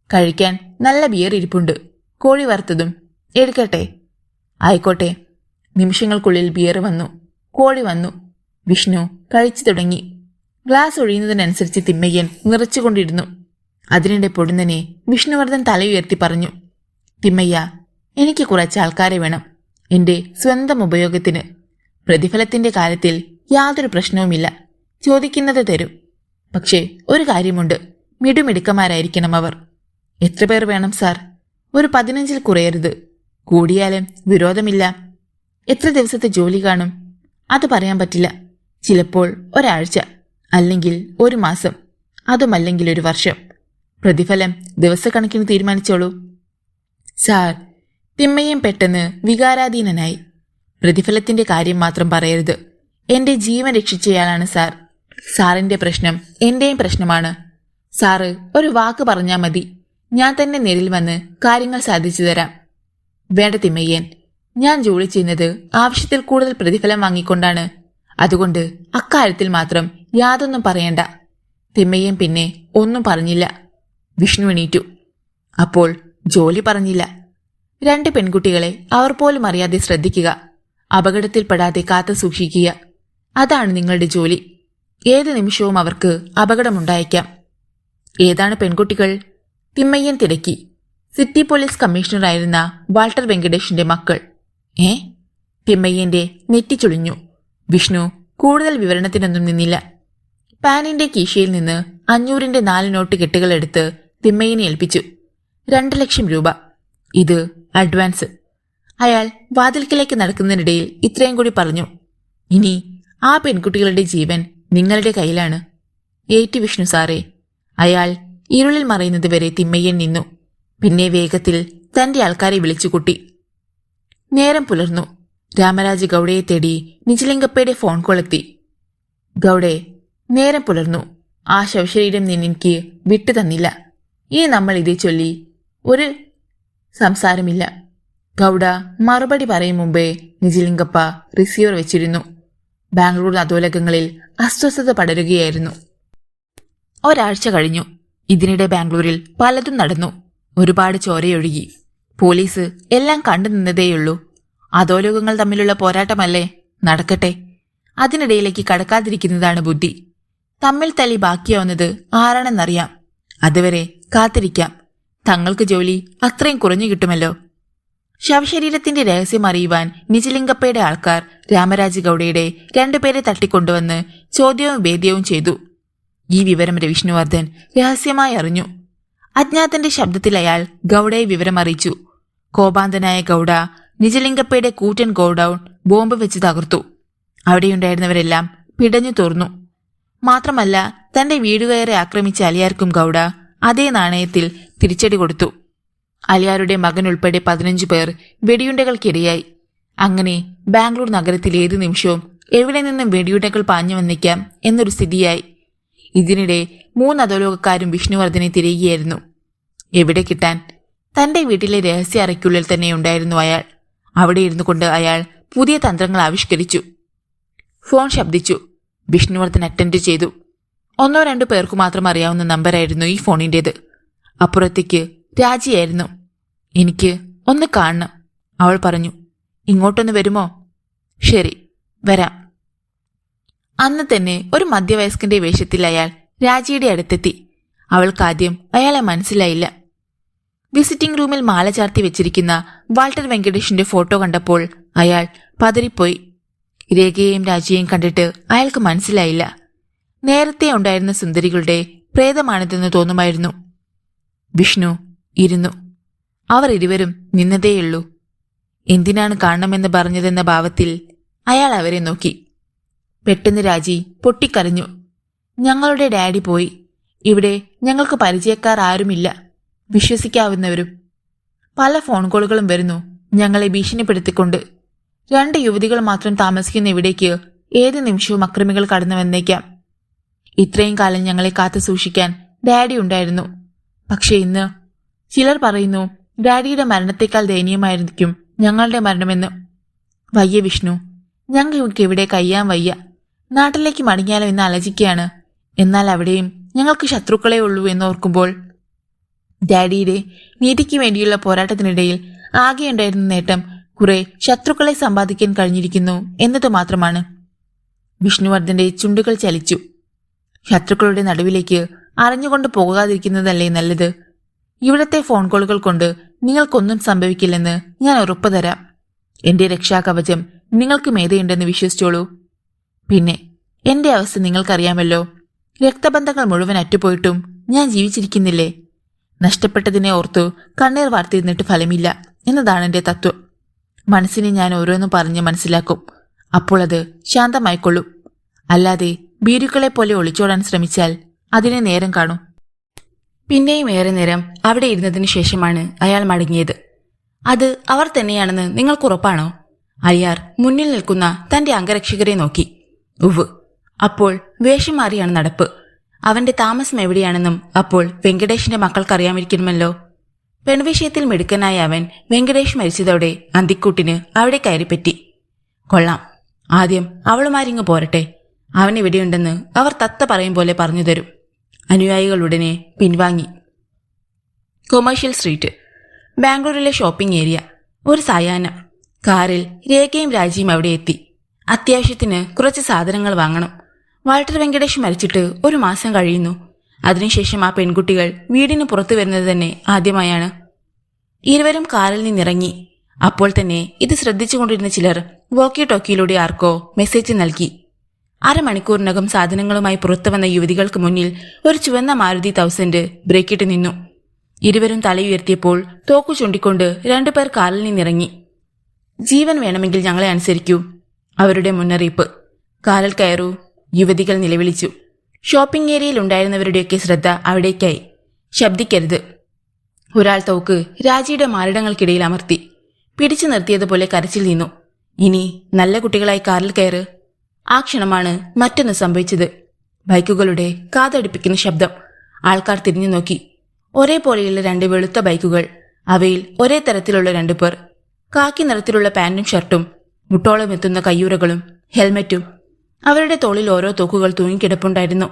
കഴിക്കാൻ നല്ല ബിയർ ഇരിപ്പുണ്ട്, കോഴി വറുത്തതും. എടുക്കട്ടെ? ആയിക്കോട്ടെ. നിമിഷങ്ങൾക്കുള്ളിൽ ബിയർ വന്നു, കോഴി വന്നു. വിഷ്ണു കഴിച്ചു തുടങ്ങി. ഗ്ലാസ് ഒഴിയുന്നതിനനുസരിച്ച് തിമ്മയ്യൻ നിറച്ചുകൊണ്ടിരുന്നു. അതിനിടെ പൊടുന്നനെ വിഷ്ണുവർദ്ധൻ തലയുയർത്തി പറഞ്ഞു. തിമ്മയ്യ, എനിക്ക് കുറച്ച് ആൾക്കാരെ വേണം, എന്റെ സ്വന്തം ഉപയോഗത്തിന്. പ്രതിഫലത്തിന്റെ കാര്യത്തിൽ യാതൊരു പ്രശ്നവുമില്ല, ചോദിക്കുന്നത് തരും. പക്ഷേ ഒരു കാര്യമുണ്ട്, മിടുമിടുക്കന്മാരായിരിക്കണം അവർ. എത്ര പേർ വേണം സാർ? ഒരു 15-ൽ കുറയരുത്. കൂടിയാലും വിരോധമില്ല. എത്ര ദിവസത്തെ ജോലി കാണും? അത് പറയാൻ പറ്റില്ല. ചിലപ്പോൾ ഒരാഴ്ച, അല്ലെങ്കിൽ 1 മാസം, അതുമല്ലെങ്കിൽ 1 വർഷം. പ്രതിഫലം ദിവസക്കണക്കിന് തീരുമാനിച്ചോളൂ. സാർ, തിമ്മയ്യൻ പെട്ടെന്ന് വികാരാധീനനായി. പ്രതിഫലത്തിന്റെ കാര്യം മാത്രം പറയരുത്. എന്റെ ജീവൻ രക്ഷിച്ചയാളാണ് സാർ. സാറിന്റെ പ്രശ്നം എന്റെയും പ്രശ്നമാണ്. സാറ് ഒരു വാക്ക് പറഞ്ഞാൽ മതി, ഞാൻ തന്നെ നേരിൽ വന്ന് കാര്യങ്ങൾ സാധിച്ചു തരാം. വേണ്ട തിമ്മയ്യൻ, ഞാൻ ജോലി ചെയ്യുന്നത് ആവശ്യത്തിൽ കൂടുതൽ പ്രതിഫലം വാങ്ങിക്കൊണ്ടാണ്. അതുകൊണ്ട് അക്കാര്യത്തിൽ മാത്രം യാതൊന്നും പറയണ്ട. തിമ്മയ്യൻ പിന്നെ ഒന്നും പറഞ്ഞില്ല. വിഷ്ണു എണീറ്റു. അപ്പോൾ ജോലി പറഞ്ഞില്ല. 2 പെൺകുട്ടികളെ അവർ പോലും അറിയാതെ ശ്രദ്ധിക്കുക, അപകടത്തിൽപ്പെടാതെ കാത്തു സൂക്ഷിക്കുക. അതാണ് നിങ്ങളുടെ ജോലി. ഏത് നിമിഷവും അവർക്ക് അപകടമുണ്ടായേക്കാം. ഏതാണ് പെൺകുട്ടികൾ? തിമ്മയ്യൻ തിരക്കി. സിറ്റി പോലീസ് കമ്മീഷണറായിരുന്ന വാൾട്ടർ വെങ്കടേഷിന്റെ മക്കൾ. തിമ്മയ്യന്റെ നെറ്റിച്ചുളിഞ്ഞു. വിഷ്ണു കൂടുതൽ വിവരണത്തിനൊന്നും നിന്നില്ല. പാനിന്റെ കീശയിൽ നിന്ന് 500-ന്റെ 4 നോട്ട് കെട്ടുകളെടുത്ത് തിമ്മയ്യനെ ഏൽപ്പിച്ചു. 2 ലക്ഷം രൂപ. ഇത് അഡ്വാൻസ്. അയാൾ വാതിൽക്കലേക്ക് നടക്കുന്നതിനിടയിൽ ഇത്രയും കൂടി പറഞ്ഞു. ഇനി ആ പെൺകുട്ടികളുടെ ജീവൻ നിങ്ങളുടെ കയ്യിലാണ്. ഏറ്റി വിഷ്ണു സാറേ. അയാൾ ഇരുളിൽ മറയുന്നത് വരെ തിമ്മയ്യൻ നിന്നു. പിന്നെ വേഗത്തിൽ തന്റെ ആൾക്കാരെ വിളിച്ചുകൂട്ടി. നേരം പുലർന്നു. രാമരാജ് ഗൌഡയെ തേടി നിജലിംഗപ്പയുടെ ഫോൺ കോൾ എത്തി. ഗൌഡെ, നേരം പുലർന്നു. ആ ശവശരീരം നിന്നെനിക്ക് വിട്ടു തന്നില്ല. ഇനി നമ്മൾ ഇതേ ചൊല്ലി ഒരു സംസാരമില്ല. ഗൌഡ മറുപടി പറയും മുമ്പേ നിജലിംഗപ്പ റിസീവർ വെച്ചിരുന്നു. ബാംഗ്ലൂർ അധോലകങ്ങളിൽ അസ്വസ്ഥത പടരുകയായിരുന്നു. ഒരാഴ്ച കഴിഞ്ഞു. ഇതിനിടെ ബാംഗ്ലൂരിൽ പലതും നടന്നു. ഒരുപാട് ചോരയൊഴുകി. പോലീസ് എല്ലാം കണ്ടു നിന്നതേയുള്ളൂ. അധോലോകങ്ങൾ തമ്മിലുള്ള പോരാട്ടമല്ലേ, നടക്കട്ടെ. അതിനിടയിലേക്ക് കടക്കാതിരിക്കുന്നതാണ് ബുദ്ധി. തമ്മിൽ തല്ലി ബാക്കിയാവുന്നത് ആരാണെന്നറിയാം. അതുവരെ കാത്തിരിക്കാം. തങ്ങൾക്ക് ജോലി അത്രയും കുറഞ്ഞു കിട്ടുമല്ലോ. ശവശരീരത്തിന്റെ രഹസ്യം അറിയുവാൻ നിജലിംഗപ്പയുടെ ആൾക്കാർ രാമരാജ് ഗൌഡയുടെ 2 പേരെ തട്ടിക്കൊണ്ടുവന്ന് ചോദ്യവും ഭേദ്യവും ചെയ്തു. ഈ വിവരം വിഷ്ണുവർദ്ധൻ രഹസ്യമായി അറിഞ്ഞു. അജ്ഞാതന്റെ ശബ്ദത്തിൽ അയാൾ ഗൌഡയെ വിവരം അറിയിച്ചു. കോപാന്തനായ ഗൌഡ നിജലിംഗപ്പയുടെ കൂറ്റൻ ഗോഡൌൺ ബോംബ് വെച്ച് തകർത്തു. അവിടെയുണ്ടായിരുന്നവരെല്ലാം പിടഞ്ഞു തോർന്നു. മാത്രമല്ല, തന്റെ വീടുകയറെ ആക്രമിച്ച അലിയാർക്കും ഗൌഡ അതേ നാണയത്തിൽ തിരിച്ചടി കൊടുത്തു. അലിയാരുടെ മകൻ ഉൾപ്പെടെ 15 പേർ വെടിയുണ്ടകൾക്കിരയായി. അങ്ങനെ ബാംഗ്ലൂർ നഗരത്തിൽ ഏതു നിമിഷവും എവിടെ നിന്നും വെടിയുണ്ടകൾ പാഞ്ഞു വന്നിക്കാം എന്നൊരു സ്ഥിതിയായി. ഇതിനിടെ 3 അധോലോകക്കാരും വിഷ്ണുവർദ്ധനെ തിരയുകയായിരുന്നു. എവിടെ കിട്ടാൻ? തന്റെ വീട്ടിലെ രഹസ്യ അറയ്ക്കുള്ളിൽ തന്നെ ഉണ്ടായിരുന്നു അയാൾ. അവിടെ ഇരുന്നു കൊണ്ട് അയാൾ പുതിയ തന്ത്രങ്ങൾ ആവിഷ്കരിച്ചു. ഫോൺ ശബ്ദിച്ചു. വിഷ്ണുവർദ്ധൻ അറ്റൻഡ് ചെയ്തു. 1-2 പേർക്കു മാത്രം അറിയാവുന്ന നമ്പറായിരുന്നു ഈ ഫോണിന്റേത്. അപ്പുറത്തേക്ക് രാജിയായിരുന്നു. എനിക്ക് ഒന്ന് കാണണം, അവൾ പറഞ്ഞു. ഇങ്ങോട്ടൊന്ന് വരുമോ? ശരി, വരാം. അന്ന് തന്നെ ഒരു മധ്യവയസ്കന്റെ വേഷത്തിൽ അയാൾ രാജിയുടെ അടുത്തെത്തി. അവൾക്കാദ്യം അയാളെ മനസ്സിലായില്ല. വിസിറ്റിംഗ് റൂമിൽ മാല ചാർത്തി വെച്ചിരിക്കുന്ന വാൾട്ടർ വെങ്കടേഷിന്റെ ഫോട്ടോ കണ്ടപ്പോൾ അയാൾ പതറിപ്പോയി. രേഖയെയും രാജിയെയും കണ്ടിട്ട് അയാൾക്ക് മനസ്സിലായില്ല. നേരത്തെ ഉണ്ടായിരുന്ന സുന്ദരികളുടെ പ്രേതമാണിതെന്ന് തോന്നുമായിരുന്നു. വിഷ്ണു ഇരുന്നു. അവർ ഇരുവരും നിന്നതേയുള്ളൂ. എന്തിനാണ് കാണണമെന്ന് പറഞ്ഞതെന്ന ഭാവത്തിൽ അയാൾ അവരെ നോക്കി. പെട്ടെന്ന് രാജി പൊട്ടിക്കരഞ്ഞു. ഞങ്ങളുടെ ഡാഡി പോയി. ഇവിടെ ഞങ്ങൾക്ക് പരിചയക്കാർ ആരുമില്ല, വിശ്വസിക്കാവുന്നവരും. പല ഫോൺ കോളുകളും വരുന്നു ഞങ്ങളെ ഭീഷണിപ്പെടുത്തിക്കൊണ്ട്. 2 യുവതികൾ മാത്രം താമസിക്കുന്ന ഇവിടേക്ക് ഏത് നിമിഷവും അക്രമികൾ കടന്നു വന്നേക്കാം. ഇത്രയും കാലം ഞങ്ങളെ കാത്തു സൂക്ഷിക്കാൻ ഡാഡി ഉണ്ടായിരുന്നു. പക്ഷെ ഇന്ന് ചിലർ പറയുന്നു ഡാഡിയുടെ മരണത്തെക്കാൾ ദയനീയമായിരിക്കും ഞങ്ങളുടെ മരണമെന്ന്. വയ്യ വിഷ്ണു, ഞങ്ങൾക്ക് ഇവിടെ കഴിയാൻ വയ്യ. നാട്ടിലേക്ക് മടങ്ങിയാലോ എന്ന് ആലോചിക്കുകയാണ്. എന്നാൽ അവിടെയും ഞങ്ങൾക്ക് ശത്രുക്കളെ ഉള്ളൂ എന്നോർക്കുമ്പോൾ ഡാഡിയുടെ നീതിക്ക് വേണ്ടിയുള്ള പോരാട്ടത്തിനിടയിൽ ആകെയുണ്ടായിരുന്ന നേട്ടം കുറെ ശത്രുക്കളെ സമ്പാദിക്കാൻ കഴിഞ്ഞിരിക്കുന്നു എന്നത് മാത്രമാണ്. വിഷ്ണുവർദ്ധന്റെ ചുണ്ടുകൾ ചലിച്ചു. ശത്രുക്കളുടെ നടുവിലേക്ക് അറിഞ്ഞുകൊണ്ട് പോകാതിരിക്കുന്നതല്ലേ നല്ലത്. ഇവിടത്തെ ഫോൺ കോളുകൾ കൊണ്ട് നിങ്ങൾക്കൊന്നും സംഭവിക്കില്ലെന്ന് ഞാൻ ഉറപ്പു തരാം. എന്റെ രക്ഷാകവചം നിങ്ങൾക്ക് മേധയുണ്ടെന്ന് വിശ്വസിച്ചോളൂ. പിന്നെ എന്റെ അവസ്ഥ നിങ്ങൾക്കറിയാമല്ലോ. രക്തബന്ധങ്ങൾ മുഴുവൻ അറ്റുപോയിട്ടും ഞാൻ ജീവിച്ചിരിക്കുന്നില്ലേ. നഷ്ടപ്പെട്ടതിനെ ഓർത്തു കണ്ണീർ വാർത്തിരുന്നിട്ട് ഫലമില്ല എന്നതാണ് എന്റെ തത്വം. മനസ്സിനെ ഞാൻ ഓരോന്നും പറഞ്ഞ് മനസ്സിലാക്കും. അപ്പോൾ അത് ശാന്തമായിക്കൊള്ളും. അല്ലാതെ ഭീരുക്കളെപ്പോലെ ഒളിച്ചോടാൻ ശ്രമിച്ചാൽ അതിന് നേരം കാണും. പിന്നെയും ഏറെ നേരം അവിടെ ഇരുന്നതിനു ശേഷമാണ് അയാൾ മടങ്ങിയത്. അത് അവർ തന്നെയാണെന്ന് നിങ്ങൾക്കുറപ്പാണോ? അലിയാർ മുന്നിൽ നിൽക്കുന്ന തന്റെ അംഗരക്ഷകരെ നോക്കി. ഉവ്. അപ്പോൾ വേഷം മാറിയാണ് നടപ്പ്. അവന്റെ താമസം എവിടെയാണെന്നും അപ്പോൾ വെങ്കടേഷിന്റെ മക്കൾക്കറിയാമിരിക്കണമല്ലോ. പെൺവിഷയത്തിൽ മിടുക്കനായ അവൻ വെങ്കടേഷ് മരിച്ചതോടെ അന്തിക്കൂട്ടിന് അവിടെ കയറിപ്പറ്റി. കൊള്ളാം. ആദ്യം അവളുമാരിങ്ങ് പോരട്ടെ. അവൻ എവിടെയുണ്ടെന്ന് അവർ തത്ത പറയും പോലെ പറഞ്ഞു തരും. അനുയായികൾ ഉടനെ പിൻവാങ്ങി. കൊമേഴ്ഷ്യൽ സ്ട്രീറ്റ്, ബാംഗ്ലൂരിലെ ഷോപ്പിംഗ് ഏരിയ. ഒരു സായാഹ്നം. കാറിൽ രേഖയും രാജിയും അവിടെ എത്തി. അത്യാവശ്യത്തിന് കുറച്ച് സാധനങ്ങൾ വാങ്ങണം. വാൾട്ടർ വെങ്കടേഷ് മരിച്ചിട്ട് ഒരു മാസം കഴിയുന്നു. അതിനുശേഷം ആ പെൺകുട്ടികൾ വീടിന് പുറത്തു വരുന്നത് തന്നെ ആദ്യമായാണ്. ഇരുവരും കാറിൽ നിന്നിറങ്ങി. അപ്പോൾ തന്നെ ഇത് ശ്രദ്ധിച്ചുകൊണ്ടിരുന്ന ചിലർ വോക്കി ടോക്കിയിലൂടെ ആർക്കോ മെസ്സേജ് നൽകി. അരമണിക്കൂറിനകം സാധനങ്ങളുമായി പുറത്തു വന്ന യുവതികൾക്ക് മുന്നിൽ ഒരു ചുവന്ന മാരുതി 1000 ബ്രേക്കിട്ട് നിന്നു. ഇരുവരും തലയുയർത്തിയപ്പോൾ തോക്കു ചൂണ്ടിക്കൊണ്ട് 2 പേർ കാറിൽ നിന്നിറങ്ങി. ജീവൻ വേണമെങ്കിൽ ഞങ്ങളെ അനുസരിക്കൂ, അവരുടെ മുന്നറിയിപ്പ്. കാറിൽ കയറൂ, യുവതികൾ നിലവിളിച്ചു. ഷോപ്പിംഗ് ഏരിയയിൽ ഉണ്ടായിരുന്നവരുടെയൊക്കെ ശ്രദ്ധ അവിടേക്കായി. ശബ്ദിക്കരുത്. ഒരാൾ തോക്ക് രാജിയുടെ മാറിടങ്ങൾക്കിടയിൽ അമർത്തി. പിടിച്ചു നിർത്തിയതുപോലെ കരച്ചിൽ നിന്നു. ഇനി നല്ല കുട്ടികളായി കാറിൽ കയറ്. ആ ക്ഷണമാണ് മറ്റൊന്ന് സംഭവിച്ചത്. ബൈക്കുകളുടെ കാതടിപ്പിക്കുന്ന ശബ്ദം. ആൾക്കാർ തിരിഞ്ഞു നോക്കി. ഒരേപോലെയുള്ള 2 വെളുത്ത ബൈക്കുകൾ. അവയിൽ ഒരേ തരത്തിലുള്ള 2 പേർ. കാക്കി നിറത്തിലുള്ള പാന്റും ഷർട്ടും, മുട്ടോളം എത്തുന്ന കയ്യൂരകളും ഹെൽമറ്റും. അവരുടെ തോളിൽ ഓരോ തോക്കുകൾ തൂങ്ങിക്കിടപ്പുണ്ടായിരുന്നു.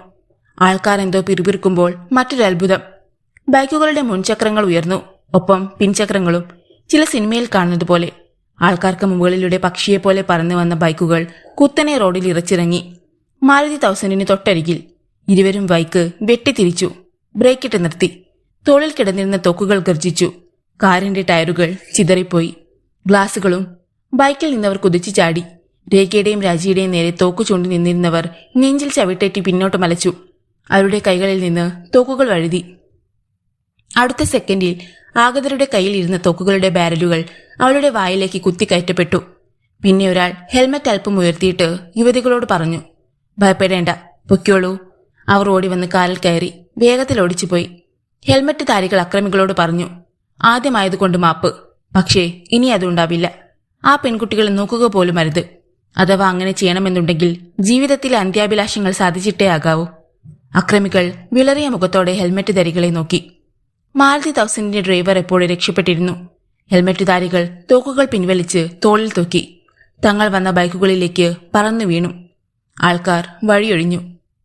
ആൾക്കാർ എന്തോ പിറുപിറുക്കുമ്പോൾ മറ്റൊരു അത്ഭുതം. ബൈക്കുകളുടെ മുൻചക്രങ്ങൾ ഉയർന്നു, ഒപ്പം പിൻചക്രങ്ങളും. ചില സിനിമയിൽ കാണുന്നത് പോലെ. ആൾക്കാർക്ക് മുകളിലൂടെ പക്ഷിയെപ്പോലെ പറന്നു വന്ന ബൈക്കുകൾ കുത്തനെ റോഡിൽ ഇറച്ചിറങ്ങി. മാരുതി 1000 തൊട്ടരികിൽ. ഇരുവരും ബൈക്ക് വെട്ടിത്തിരിച്ചു. ബ്രേക്കിട്ട് നിർത്തി. തോളിൽ കിടന്നിരുന്ന തോക്കുകൾ ഗർജിച്ചു. കാറിന്റെ ടയറുകൾ ചിതറിപ്പോയി. ഗ്ലാസുകളും. ബൈക്കിൽ നിന്നവർ കുതിച്ചു ചാടി. രേഖയുടെയും രാജിയുടെയും നേരെ തോക്കു ചൂണ്ടി നിന്നിരുന്നവർ നെഞ്ചിൽ ചവിട്ടേറ്റി പിന്നോട്ട് മലച്ചു. അവരുടെ കൈകളിൽ നിന്ന് തോക്കുകൾ വഴുതി. അടുത്ത സെക്കൻഡിൽ ആഗതരുടെ കയ്യിൽ ഇരുന്ന തോക്കുകളുടെ ബാരലുകൾ അവളുടെ വായിലേക്ക് കുത്തിക്കയറ്റപ്പെട്ടു. പിന്നെ ഒരാൾ ഹെൽമറ്റ് അല്പം ഉയർത്തിയിട്ട് യുവതികളോട് പറഞ്ഞു, ഭയപ്പെടേണ്ട, പൊയ്ക്കോളൂ. അവർ ഓടി വന്ന് കാറിൽ കയറി വേഗത്തിൽ ഓടിച്ചുപോയി. ഹെൽമറ്റ് ധാരികൾ അക്രമികളോട് പറഞ്ഞു, ആദ്യമായതുകൊണ്ട് മാപ്പ്, പക്ഷേ ഇനി അതുണ്ടാവില്ല. ആ പെൺകുട്ടികളെ നോക്കുക പോലും അരുത്. അഥവാ അങ്ങനെ ചെയ്യണമെന്നുണ്ടെങ്കിൽ ജീവിതത്തിലെ അന്ത്യാഭിലാഷങ്ങൾ സാധിച്ചിട്ടേ ആകാവൂ. അക്രമികൾ വിളറിയ മുഖത്തോടെ ഹെൽമറ്റ് ധാരികളെ നോക്കി. മാരുതി 1000 ഡ്രൈവർ എപ്പോഴും രക്ഷപ്പെട്ടിരുന്നു. ഹെൽമറ്റ് ധാരികൾ തോക്കുകൾ പിൻവലിച്ച് തോളിൽ തൂക്കി. തങ്ങൾ വന്ന ബൈക്കുകളിലേക്ക് പറന്നു വീണു. ആൾക്കാർ വഴിയൊഴിഞ്ഞു.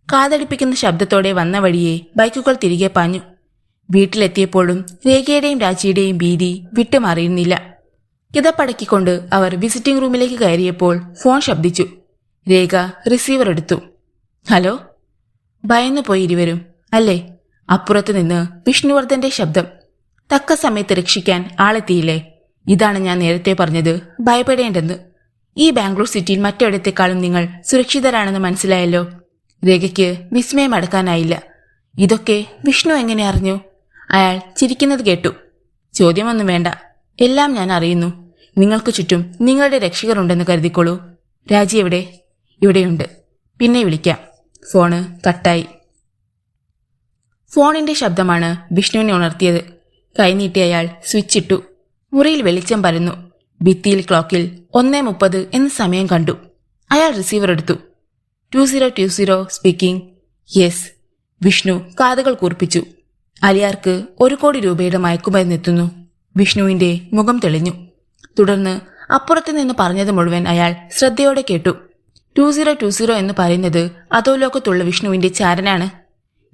കാതടിപ്പിക്കുന്ന ശബ്ദത്തോടെ വന്ന വഴിയെ ബൈക്കുകൾ തിരികെ പാഞ്ഞു. വീട്ടിലെത്തിയപ്പോഴും രേഖയുടെയും രാജിയുടെയും ഭീതി വിട്ടുമാറിയിരുന്നില്ല. കിതപ്പടക്കിക്കൊണ്ട് അവർ വിസിറ്റിംഗ് റൂമിലേക്ക് കയറിയപ്പോൾ ഫോൺ ശബ്ദിച്ചു. രേഖ റിസീവർ എടുത്തു. ഹലോ. ഭയന്നുപോയി ഇരുവരും. അല്ലേ? അപ്പുറത്തു നിന്ന് വിഷ്ണുവർദ്ധന്റെ ശബ്ദം. തക്ക സമയത്ത് രക്ഷിക്കാൻ ആളെത്തിയില്ലേ? ഇതാണ് ഞാൻ നേരത്തെ പറഞ്ഞത്, ഭയപ്പെടേണ്ടെന്ന്. ഈ ബാംഗ്ലൂർ സിറ്റിയിൽ മറ്റെവിടത്തെക്കാളും നിങ്ങൾ സുരക്ഷിതരാണെന്ന് മനസ്സിലായല്ലോ. രേഖയ്ക്ക് വിസ്മയം അടക്കാനായില്ല. ഇതൊക്കെ വിഷ്ണു എങ്ങനെ അറിഞ്ഞു? അയാൾ ചിരിക്കുന്നത് കേട്ടു. ചോദ്യമൊന്നും വേണ്ട, എല്ലാം ഞാൻ അറിയുന്നു. നിങ്ങൾക്ക് ചുറ്റും നിങ്ങളുടെ രക്ഷകരുണ്ടെന്ന് കരുതിക്കോളൂ. രാജി എവിടെ? ഇവിടെയുണ്ട്. പിന്നെ വിളിക്കാം. ഫോണ് കട്ടായി. ഫോണിന്റെ ശബ്ദമാണ് വിഷ്ണുവിനെ ഉണർത്തിയത്. കൈനീട്ടി അയാൾ സ്വിച്ച് ഇട്ടു. മുറിയിൽ വെളിച്ചം പരന്നു. ഭിത്തിയിൽ ക്ലോക്കിൽ 1:30 എന്ന സമയം കണ്ടു. അയാൾ റിസീവർ എടുത്തു. 2020 സ്പീക്കിംഗ്. യെസ്. വിഷ്ണു കാതുകൾ കൂർപ്പിച്ചു. അലിയാർക്ക് 1 കോടി രൂപയുടെ മയക്കുമരുന്നെത്തുന്നു. വിഷ്ണുവിന്റെ മുഖം തെളിഞ്ഞു. തുടർന്ന് അപ്പുറത്തു നിന്ന് പറഞ്ഞത് മുഴുവൻ അയാൾ ശ്രദ്ധയോടെ കേട്ടു. 2020 എന്ന് പറയുന്നത് അധോലോകത്തുള്ള വിഷ്ണുവിന്റെ ചാരനാണ്.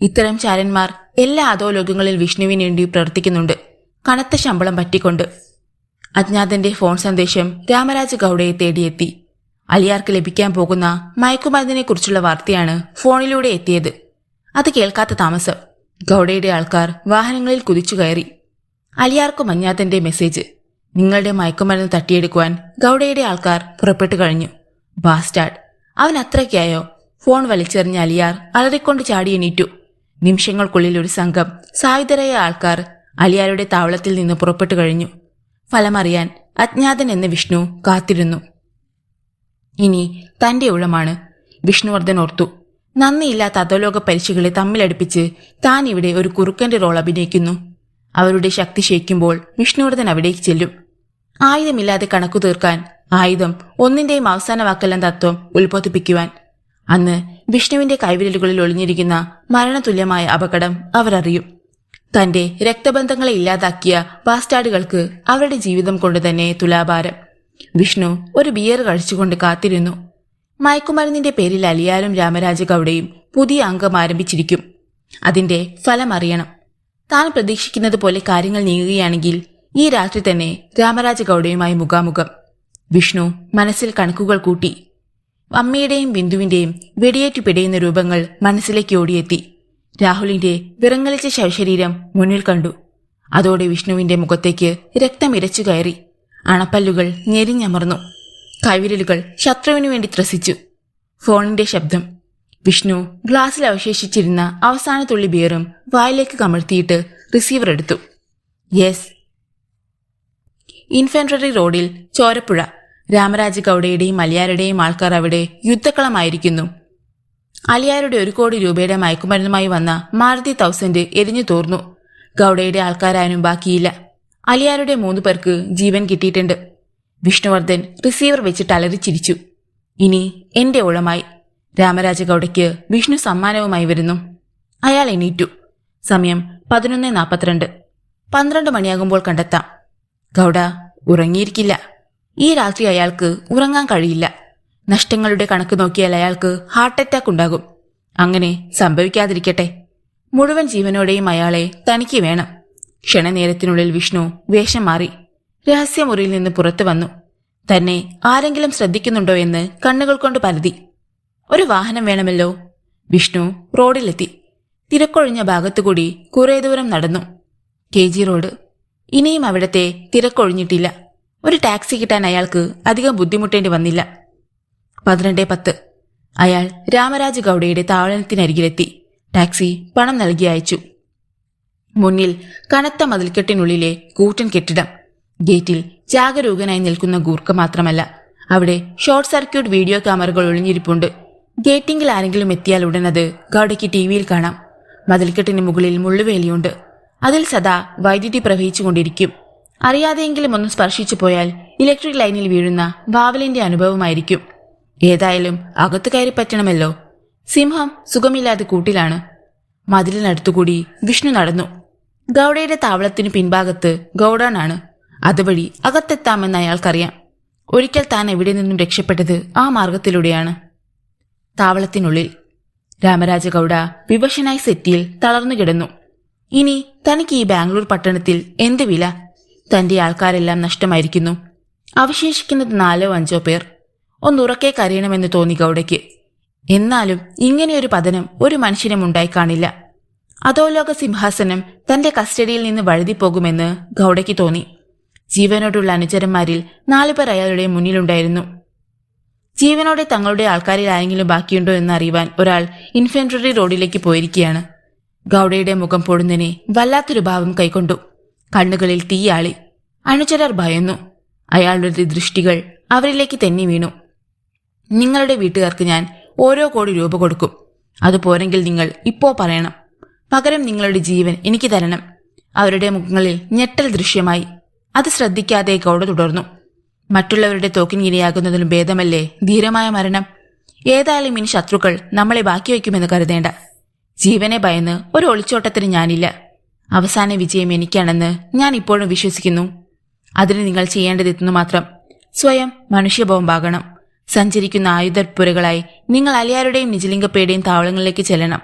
ഇത്തരം ചാരന്മാർ എല്ലാ അധോലോകങ്ങളിൽ വിഷ്ണുവിന് വേണ്ടി പ്രവർത്തിക്കുന്നുണ്ട്, കനത്ത ശമ്പളം പറ്റിക്കൊണ്ട്. അജ്ഞാതന്റെ ഫോൺ സന്ദേശം രാമരാജ ഗൌഡയെ തേടിയെത്തി. അലിയാർക്ക് ലഭിക്കാൻ പോകുന്ന മയക്കുമരുന്നിനെക്കുറിച്ചുള്ള വാർത്തയാണ് ഫോണിലൂടെ എത്തിയത്. അത് കേൾക്കാത്ത താമസം ഗൌഡയുടെ ആൾക്കാർ വാഹനങ്ങളിൽ കുതിച്ചു കയറി. അലിയാർക്കും അജ്ഞാതന്റെ മെസ്സേജ്. നിങ്ങളുടെ മയക്കുമരുന്ന് തട്ടിയെടുക്കുവാൻ ഗൌഡയുടെ ആൾക്കാർ പുറപ്പെട്ടു കഴിഞ്ഞു. ബാസ്റ്റാർഡ്, അവൻ അത്രയ്ക്കായോ? ഫോൺ വലിച്ചെറിഞ്ഞ അലിയാർ അലറിക്കൊണ്ട് ചാടി എണീറ്റു. നിമിഷങ്ങൾക്കുള്ളിൽ ഒരു സംഘം സായുധരായ ആൾക്കാർ അലിയാരുടെ താവളത്തിൽ നിന്ന് പുറപ്പെട്ടു കഴിഞ്ഞു. ഫലമറിയാൻ അജ്ഞാതൻ എന്ന വിഷ്ണു കാത്തിരുന്നു. ഇനി തന്റെ ഊഴമാണ്. വിഷ്ണുവർദ്ധൻ ഓർത്തു. നന്ദിയില്ലാത്ത അധോലോക പരീക്ഷകളെ തമ്മിലടുപ്പിച്ച് താൻ ഇവിടെ ഒരു കുറുക്കന്റെ റോൾ അഭിനയിക്കുന്നു. അവരുടെ ശക്തി ക്ഷയിക്കുമ്പോൾ വിഷ്ണുവർദ്ധൻ അവിടേക്ക് ചെല്ലും. ആയുധമില്ലാതെ കണക്കു തീർക്കാൻ, ആയുധം ഒന്നിന്റെയും അവസാന വാക്കെല്ലാം തത്വം ഉത്ബോധിപ്പിക്കുവാൻ. അന്ന് വിഷ്ണുവിന്റെ കൈവിരലുകളിൽ ഒളിഞ്ഞിരിക്കുന്ന മരണതുല്യമായ അപകടം അവരറിയും. തന്റെ രക്തബന്ധങ്ങളെ ഇല്ലാതാക്കിയ ബാസ്റ്റാർഡുകൾക്ക് അവരുടെ ജീവിതം കൊണ്ട് തന്നെ തുലാഭാരം. വിഷ്ണു ഒരു ബിയർ കഴിച്ചുകൊണ്ട് കാത്തിരുന്നു. മയക്കുമരുന്നിന്റെ പേരിൽ അലിയാരും രാമരാജ ഗൌഡയും പുതിയ അംഗം ആരംഭിച്ചിരിക്കും. അതിന്റെ ഫലം അറിയണം. താൻ പ്രതീക്ഷിക്കുന്നത് പോലെ കാര്യങ്ങൾ നീങ്ങുകയാണെങ്കിൽ ഈ രാത്രി തന്നെ രാമരാജ ഗൌഡയുമായി മുഖാമുഖം. വിഷ്ണു മനസ്സിൽ കണക്കുകൾ കൂട്ടി. അമ്മയുടെയും ബിന്ദുവിന്റെയും വെടിയേറ്റു പിടയുന്ന രൂപങ്ങൾ മനസ്സിലേക്ക് ഓടിയെത്തി. രാഹുലിന്റെ വിറങ്ങലിച്ച ശവശരീരം മുന്നിൽ കണ്ടു. അതോടെ വിഷ്ണുവിന്റെ മുഖത്തേക്ക് രക്തം ഇരച്ചു കയറി. അണപ്പല്ലുകൾ ഞെരിഞ്ഞമർന്നു. കൈവിരലുകൾ ശത്രുവിനു വേണ്ടി ത്രസിച്ചു. ഫോണിന്റെ ശബ്ദം. വിഷ്ണു ഗ്ലാസ്സിൽ അവശേഷിച്ചിരുന്ന അവസാന തുള്ളി ബിയറും വായിലേക്ക് കമഴ്ത്തിയിട്ട് റിസീവർ എടുത്തു. യെസ്. ഇൻഫൻട്രി റോഡിൽ ചോരപ്പുഴ. രാമരാജ ഗൌഡയുടെയും അലിയാരുടെയും ആൾക്കാർ അവിടെ യുദ്ധക്കളമായിരിക്കുന്നു. അലിയാരുടെ 1 കോടി രൂപയുടെ മയക്കുമരുന്നുമായി വന്ന മാരുതി 1000 എരിഞ്ഞു തോർന്നു. ഗൌഡയുടെ ആൾക്കാരാനും ബാക്കിയില്ല. അലിയാരുടെ 3 പേർക്ക് ജീവൻ കിട്ടിയിട്ടുണ്ട്. വിഷ്ണുവർദ്ധൻ റിസീവർ വെച്ചിട്ട് അലറിച്ചിരിച്ചു. ഇനി എന്റെ ഊഴമായി. രാമരാജ ഗൌഡയ്ക്ക് വിഷ്ണു സമ്മാനവുമായി വരുന്നു. അയാൾ എണീറ്റു. സമയം 11:42. 12 മണിയാകുമ്പോൾ കണ്ടെത്താം. ഗൌഡ ഉറങ്ങിയിരിക്കില്ല. ഈ രാത്രി അയാൾക്ക് ഉറങ്ങാൻ കഴിയില്ല. നഷ്ടങ്ങളുടെ കണക്ക് നോക്കിയാൽ അയാൾക്ക് ഹാർട്ട് അറ്റാക്ക് ഉണ്ടാകും. അങ്ങനെ സംഭവിക്കാതിരിക്കട്ടെ. മുഴുവൻ ജീവനോടെയും അയാളെ തനിക്ക് വേണം. ക്ഷണനേരത്തിനുള്ളിൽ വിഷ്ണു വേഷം മാറി രഹസ്യമുറിയിൽ നിന്ന് പുറത്തു വന്നു. തന്നെ ആരെങ്കിലും ശ്രദ്ധിക്കുന്നുണ്ടോ എന്ന് കണ്ണുകൾ കൊണ്ട് പരതി. ഒരു വാഹനം വേണമല്ലോ. വിഷ്ണു റോഡിലെത്തി. തിരക്കൊഴിഞ്ഞ ഭാഗത്തുകൂടി കുറെ ദൂരം നടന്നു. KG road. ഇനിയും അവിടത്തെ തിരക്കൊഴിഞ്ഞിട്ടില്ല. ഒരു ടാക്സി കിട്ടാൻ അയാൾക്ക് അധികം ബുദ്ധിമുട്ടേണ്ടി വന്നില്ല. 12:10. അയാൾ രാമരാജ ഗൌഡയുടെ താവളത്തിനരികിലെത്തി. ടാക്സി പണം നൽകി അയച്ചു. മുന്നിൽ കനത്ത മതിൽക്കെട്ടിനുള്ളിലെ കൂറ്റൻ കെട്ടിടം. ഗേറ്റിൽ ജാഗരൂകനായി നിൽക്കുന്ന ഗൂർഖ മാത്രമല്ല, അവിടെ ഷോർട്ട് സർക്യൂട്ട് വീഡിയോ ക്യാമറകൾ ഒളിഞ്ഞിരിപ്പുണ്ട്. ഗേറ്റിംഗിൽ ആരെങ്കിലും എത്തിയാൽ ഉടനത് ഗൌഡയ്ക്ക് ടിവിയിൽ കാണാം. മതിൽക്കെട്ടിന് മുകളിൽ മുള്ളുവേലിയുണ്ട്. അതിൽ സദാ വൈദ്യുതി പ്രവഹിച്ചുകൊണ്ടിരിക്കും. അറിയാതെയെങ്കിലും ഒന്ന് സ്പർശിച്ചു പോയാൽ ഇലക്ട്രിക് ലൈനിൽ വീഴുന്ന വാവലിന്റെ അനുഭവമായിരിക്കും. ഏതായാലും അകത്ത് കയറി പറ്റണമല്ലോ. സിംഹം സുഖമില്ലാതെ കൂട്ടിലാണ്. മതിലിനടുത്തുകൂടി വിഷ്ണു നടന്നു. ഗൌഡയുടെ താവളത്തിനു പിൻഭാഗത്ത് ഗൌഡാനാണ്. അതുവഴി അകത്തെത്താമെന്ന് അയാൾക്കറിയാം. ഒരിക്കൽ താൻ എവിടെ നിന്നും രക്ഷപ്പെട്ടത് ആ മാർഗത്തിലൂടെയാണ്. താവളത്തിനുള്ളിൽ രാമരാജ ഗൌഡ വിവശനായി സെറ്റിയിൽ തളർന്നു കിടന്നു. ഇനി തനിക്ക് ഈ ബാംഗ്ലൂർ പട്ടണത്തിൽ എന്ത് വില? തന്റെ ആൾക്കാരെല്ലാം നഷ്ടമായിരിക്കുന്നു. അവശേഷിക്കുന്നത് 4-5 പേർ. ഒന്നുറക്കെ കരയണമെന്ന് തോന്നി ഗൌഡയ്ക്ക്. എന്നാലും ഇങ്ങനെയൊരു പതനം ഒരു മനുഷ്യനും ഉണ്ടായി കാണില്ല. അധോലോക സിംഹാസനം തന്റെ കസ്റ്റഡിയിൽ നിന്ന് വഴുതിപ്പോകുമെന്ന് ഗൌഡയ്ക്ക് തോന്നി. ജീവനോടുള്ള അനുചരന്മാരിൽ 4 പേർ അയാളുടെ മുന്നിലുണ്ടായിരുന്നു. ജീവനോടെ തങ്ങളുടെ ആൾക്കാരിൽ ആരെങ്കിലും ബാക്കിയുണ്ടോ എന്ന് അറിയുവാൻ ഒരാൾ ഇൻഫൻട്രി റോഡിലേക്ക് പോയിരിക്കുകയാണ്. ഗൌഡയുടെ മുഖം പൊടുന്നതിനെ വല്ലാത്തൊരു ഭാവം കൈക്കൊണ്ടു. കണ്ണുകളിൽ തീയാളി. അനുചരർ ഭയന്നു. അയാളുടെ ദൃഷ്ടികൾ അവരിലേക്ക് തെന്നി വീണു. നിങ്ങളുടെ വീട്ടുകാർക്ക് ഞാൻ ഓരോ കോടി രൂപ കൊടുക്കും. അതുപോരെങ്കിൽ നിങ്ങൾ ഇപ്പോ പറയണം. പകരം നിങ്ങളുടെ ജീവൻ എനിക്ക് തരണം. അവരുടെ മുഖങ്ങളിൽ ഞെട്ടൽ ദൃശ്യമായി. അത് ശ്രദ്ധിക്കാതെ ഗൌഡ തുടർന്നു. മറ്റുള്ളവരുടെ തോക്കിനിരയാകുന്നതിലും ഭേദമല്ലേ ധീരമായ മരണം. ഏതായാലും ഇനി ശത്രുക്കൾ നമ്മളെ ബാക്കി വയ്ക്കുമെന്ന് കരുതേണ്ട. ജീവനെ ഭയന്ന് ഒരു ഒളിച്ചോട്ടത്തിന് ഞാനില്ല. അവസാന വിജയം എനിക്കാണെന്ന് ഞാൻ ഇപ്പോഴും വിശ്വസിക്കുന്നു. അതിന് നിങ്ങൾ ചെയ്യേണ്ടതെന്നു മാത്രം. സ്വയം മനുഷ്യബോംബാകണം. സഞ്ചരിക്കുന്ന ആയുധപ്പുരകളായി നിങ്ങൾ അലിയാരുടെയും നിജലിംഗപ്പയുടെയും താവളങ്ങളിലേക്ക് ചെല്ലണം.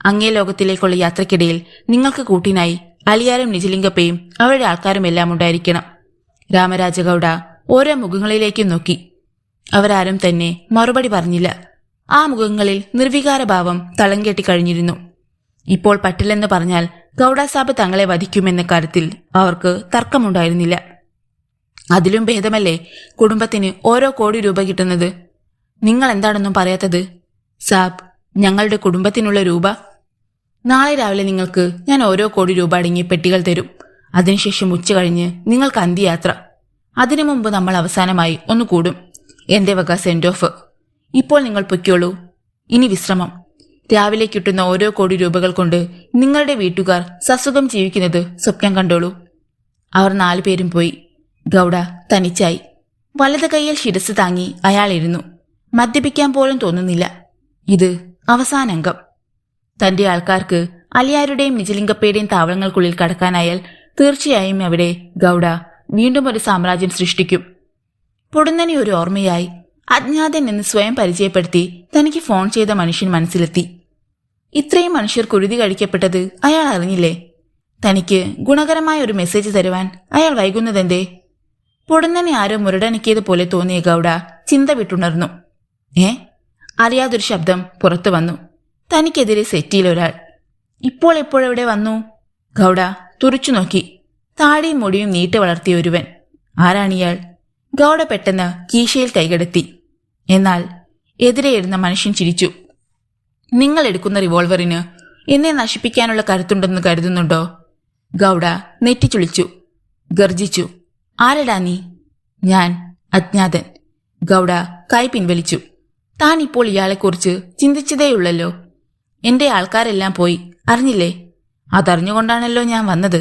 അങ്ങേ ലോകത്തിലേക്കുള്ള യാത്രക്കിടയിൽ നിങ്ങൾക്ക് കൂട്ടിനായി അലിയാരും നിജലിംഗപ്പയും അവരുടെ ആൾക്കാരും എല്ലാം ഉണ്ടായിരിക്കണം. രാമരാജ ഗൌഡ ഓരോ മുഖങ്ങളിലേക്കും നോക്കി. അവരാരും തന്നെ മറുപടി പറഞ്ഞില്ല. ആ മുഖങ്ങളിൽ നിർവികാരഭാവം തളം കെട്ടിക്കഴിഞ്ഞിരുന്നു. ഇപ്പോൾ പറ്റില്ലെന്ന് പറഞ്ഞാൽ ഗൌഡ സാബ് തങ്ങളെ വധിക്കുമെന്ന കാര്യത്തിൽ അവർക്ക് തർക്കമുണ്ടായിരുന്നില്ല. അതിലും ഭേദമല്ലേ കുടുംബത്തിന് ഓരോ കോടി രൂപ കിട്ടുന്നത്. നിങ്ങൾ എന്താണെന്നും പറയാത്തത്? സാബ്, ഞങ്ങളുടെ കുടുംബത്തിനുള്ള രൂപ. നാളെ രാവിലെ നിങ്ങൾക്ക് ഞാൻ ഓരോ കോടി രൂപ അടങ്ങിയ പെട്ടികൾ തരും. അതിനുശേഷം ഉച്ച കഴിഞ്ഞ് നിങ്ങൾക്ക് അന്ത്യയാത്ര. അതിനു മുമ്പ് നമ്മൾ അവസാനമായി ഒന്ന് കൂടും. എന്റെ വക സെൻഡ് ഓഫ്. ഇപ്പോൾ നിങ്ങൾ പൊയ്ക്കോളൂ. ഇനി വിശ്രമം. രാവിലെ കിട്ടുന്ന ഓരോ കോടി രൂപകൾ കൊണ്ട് നിങ്ങളുടെ വീട്ടുകാർ സസുഖം ജീവിക്കുന്നത് സ്വപ്നം കണ്ടോളൂ. അവർ 4 പേരും പോയി. ഗൗഡ തനിച്ചായി. വലത് കൈയിൽ ശിരസ് താങ്ങി അയാൾ ഇരുന്നു. മദ്യപിക്കാൻ പോലും തോന്നുന്നില്ല. ഇത് അവസാനംഗം. തന്റെ ആൾക്കാർക്ക് അലിയാരുടെയും നിജലിംഗപ്പയുടെയും താവളങ്ങൾക്കുള്ളിൽ കടക്കാനായാൽ തീർച്ചയായും അവിടെ ഗൗഡ വീണ്ടും ഒരു സാമ്രാജ്യം സൃഷ്ടിക്കും. പൊടുന്നനെ ഒരു ഓർമ്മയായി. അജ്ഞാതൻ എന്ന് സ്വയം പരിചയപ്പെടുത്തി തനിക്ക് ഫോൺ ചെയ്ത മനുഷ്യൻ മനസ്സിലെത്തി. ഇത്രയും മനുഷ്യർ കുരുതി കഴിക്കപ്പെട്ടത് അയാൾ അറിഞ്ഞില്ലേ? തനിക്ക് ഗുണകരമായ ഒരു മെസ്സേജ് തരുവാൻ അയാൾ വൈകുന്നതെന്തേ? പൊടുന്നനെ ആരോ മുരടനക്കിയതുപോലെ തോന്നിയ ഗൗഡ ചിന്ത വിട്ടുണർന്നു. അറിയാതൊരു ശബ്ദം പുറത്തു വന്നു. തനിക്കെതിരെ സെറ്റിയിലൊരാൾ. ഇപ്പോൾ എപ്പോഴെവിടെ വന്നു? ഗൗഡ തുറച്ചു നോക്കി. താടിയും മുടിയും നീട്ടി വളർത്തിയ ഒരുവൻ. ആരാണിയാൾ? ഗൗഡ പെട്ടെന്ന് കീശയിൽ കൈകടത്തി. എന്നാൽ എതിരെ ഇരുന്ന മനുഷ്യൻ ചിരിച്ചു. നിങ്ങൾ എടുക്കുന്ന റിവോൾവറിന് എന്നെ നശിപ്പിക്കാനുള്ള കരുത്തുണ്ടെന്ന് കരുതുന്നുണ്ടോ? ഗൗഡ നെറ്റിച്ചുളിച്ചു. ഗർജിച്ചു. ആരടാ നീ? ഞാൻ അജ്ഞാതൻ. ഗൗഡ കൈ പിൻവലിച്ചു. താൻ ഇപ്പോൾ ഇയാളെക്കുറിച്ച് ചിന്തിച്ചതേയുള്ളല്ലോ. എന്റെ ആൾക്കാരെല്ലാം പോയി, അറിഞ്ഞില്ലേ? അതറിഞ്ഞുകൊണ്ടാണല്ലോ ഞാൻ വന്നത്.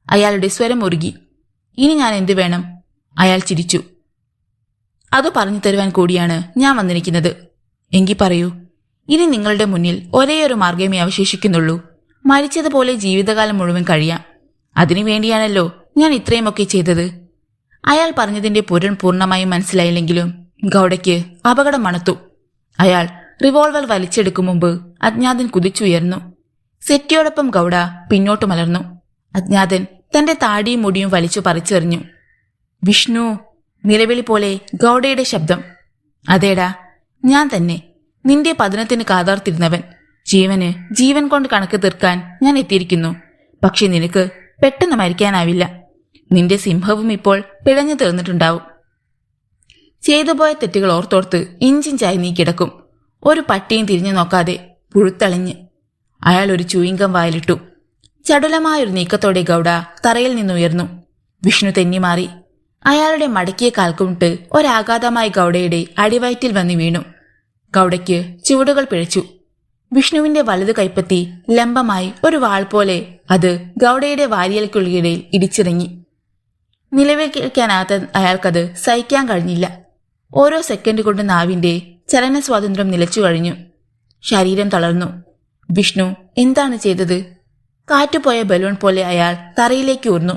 അയാളുടെ സ്വരം ഉരുകി. ഇനി ഞാൻ എന്തു വേണം? അയാൾ ചിരിച്ചു. അത് പറഞ്ഞു തരുവാൻ കൂടിയാണ് ഞാൻ വന്നിരിക്കുന്നത്. എങ്കിൽ പറയൂ. ഇനി നിങ്ങളുടെ മുന്നിൽ ഒരേയൊരു മാർഗമേ അവശേഷിക്കുന്നുള്ളൂ. മരിച്ചതുപോലെ ജീവിതകാലം മുഴുവൻ കഴിയാം. അതിനുവേണ്ടിയാണല്ലോ ഞാൻ ഇത്രയുമൊക്കെ ചെയ്തത്. അയാൾ പറഞ്ഞതിന്റെ പൊരുൾ പൂർണ്ണമായും മനസ്സിലായില്ലെങ്കിലും ഗൗഡയ്ക്ക് അപകടം മണത്തു. അയാൾ റിവോൾവർ വലിച്ചെടുക്കും മുമ്പ് അജ്ഞാതൻ കുതിച്ചുയർന്നു. സെറ്റിയോടൊപ്പം ഗൗഡ പിന്നോട്ട് മലർന്നു. അജ്ഞാതൻ തന്റെ താടിയും മുടിയും വലിച്ചു പറിച്ചെറിഞ്ഞു. വിഷ്ണു! നിലവിളി പോലെ ഗൗഡയുടെ ശബ്ദം. അതേടാ, ഞാൻ തന്നെ. നിന്റെ പതനത്തിന് കാതാർത്തിരുന്നവൻ. ജീവന് ജീവൻ കൊണ്ട് കണക്ക് തീർക്കാൻ ഞാൻ എത്തിയിരിക്കുന്നു. പക്ഷെ നിനക്ക് പെട്ടെന്ന് മരിക്കാനാവില്ല. നിന്റെ സിംഹവും ഇപ്പോൾ പിഴഞ്ഞു തീർന്നിട്ടുണ്ടാവും. ചെയ്തുപോയ തെറ്റുകൾ ഓർത്തോർത്ത് ഇഞ്ചിഞ്ചായി നീ കിടക്കും. ഒരു പട്ടിയും തിരിഞ്ഞു നോക്കാതെ പുഴുത്തളിഞ്ഞ്. അയാൾ ഒരു ചൂയിങ്കം വായിലിട്ടു. ചടുലമായൊരു നീക്കത്തോടെ ഗൗഡ തറയിൽ നിന്നുയർന്നു. വിഷ്ണു തെന്നിമാറി. അയാളുടെ മടക്കിയ കാൽക്കുമിട്ട് ഒരാഘാതമായി ഗൗഡയുടെ അടിവയറ്റിൽ വന്ന് വീണു. ഗൗഡയ്ക്ക് ചുവടുകൾ പിഴച്ചു. വിഷ്ണുവിന്റെ വലതു കൈപ്പത്തി ലംബമായി ഒരു വാൾ പോലെ അത് ഗൗഡയുടെ വാരിയൽക്കുള്ളിടയിൽ ഇടിച്ചിറങ്ങി. നിലവിളിക്കാനാകാത്ത അയാൾക്കത് സഹിക്കാൻ കഴിഞ്ഞില്ല. ഓരോ സെക്കൻഡ് കൊണ്ട് നാവിന്റെ ചലന സ്വാതന്ത്ര്യം നിലച്ചു കഴിഞ്ഞു. ശരീരം തളർന്നു. വിഷ്ണു എന്താണ് ചെയ്തത്? കാറ്റുപോയ ബലൂൺ പോലെ അയാൾ തറയിലേക്ക് ഊർന്നു.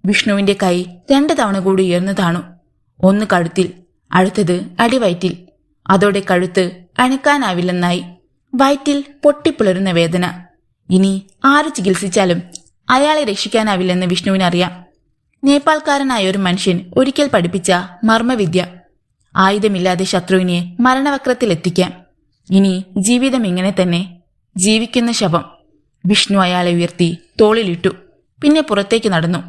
വിഷ്ണുവിന്റെ കൈ 2 തവണ കൂടി ഉയർന്നു താണു. ഒന്ന് കഴുത്തിൽ, അടുത്തത് അടിവയറ്റിൽ. അതോടെ കഴുത്ത് അനക്കാനാവില്ലെന്നായി. വയറ്റിൽ പൊട്ടിപ്പിളരുന്ന വേദന. ഇനി ആര് ചികിത്സിച്ചാലും അയാളെ രക്ഷിക്കാനാവില്ലെന്ന് വിഷ്ണുവിനറിയാം. നേപ്പാൾക്കാരനായ ഒരു മനുഷ്യൻ ഒരിക്കൽ പഠിപ്പിച്ച മർമ്മവിദ്യ. ആയുധമില്ലാതെ ശത്രുവിനെ മരണവക്രത്തിലെത്തിക്കാം. ഇനി ജീവിതം ഇങ്ങനെ തന്നെ. ജീവിക്കുന്ന ശവം. വിഷ്ണു അയാളെ ഉയർത്തി തോളിലിട്ടു. പിന്നെ പുറത്തേക്ക് നടന്നു.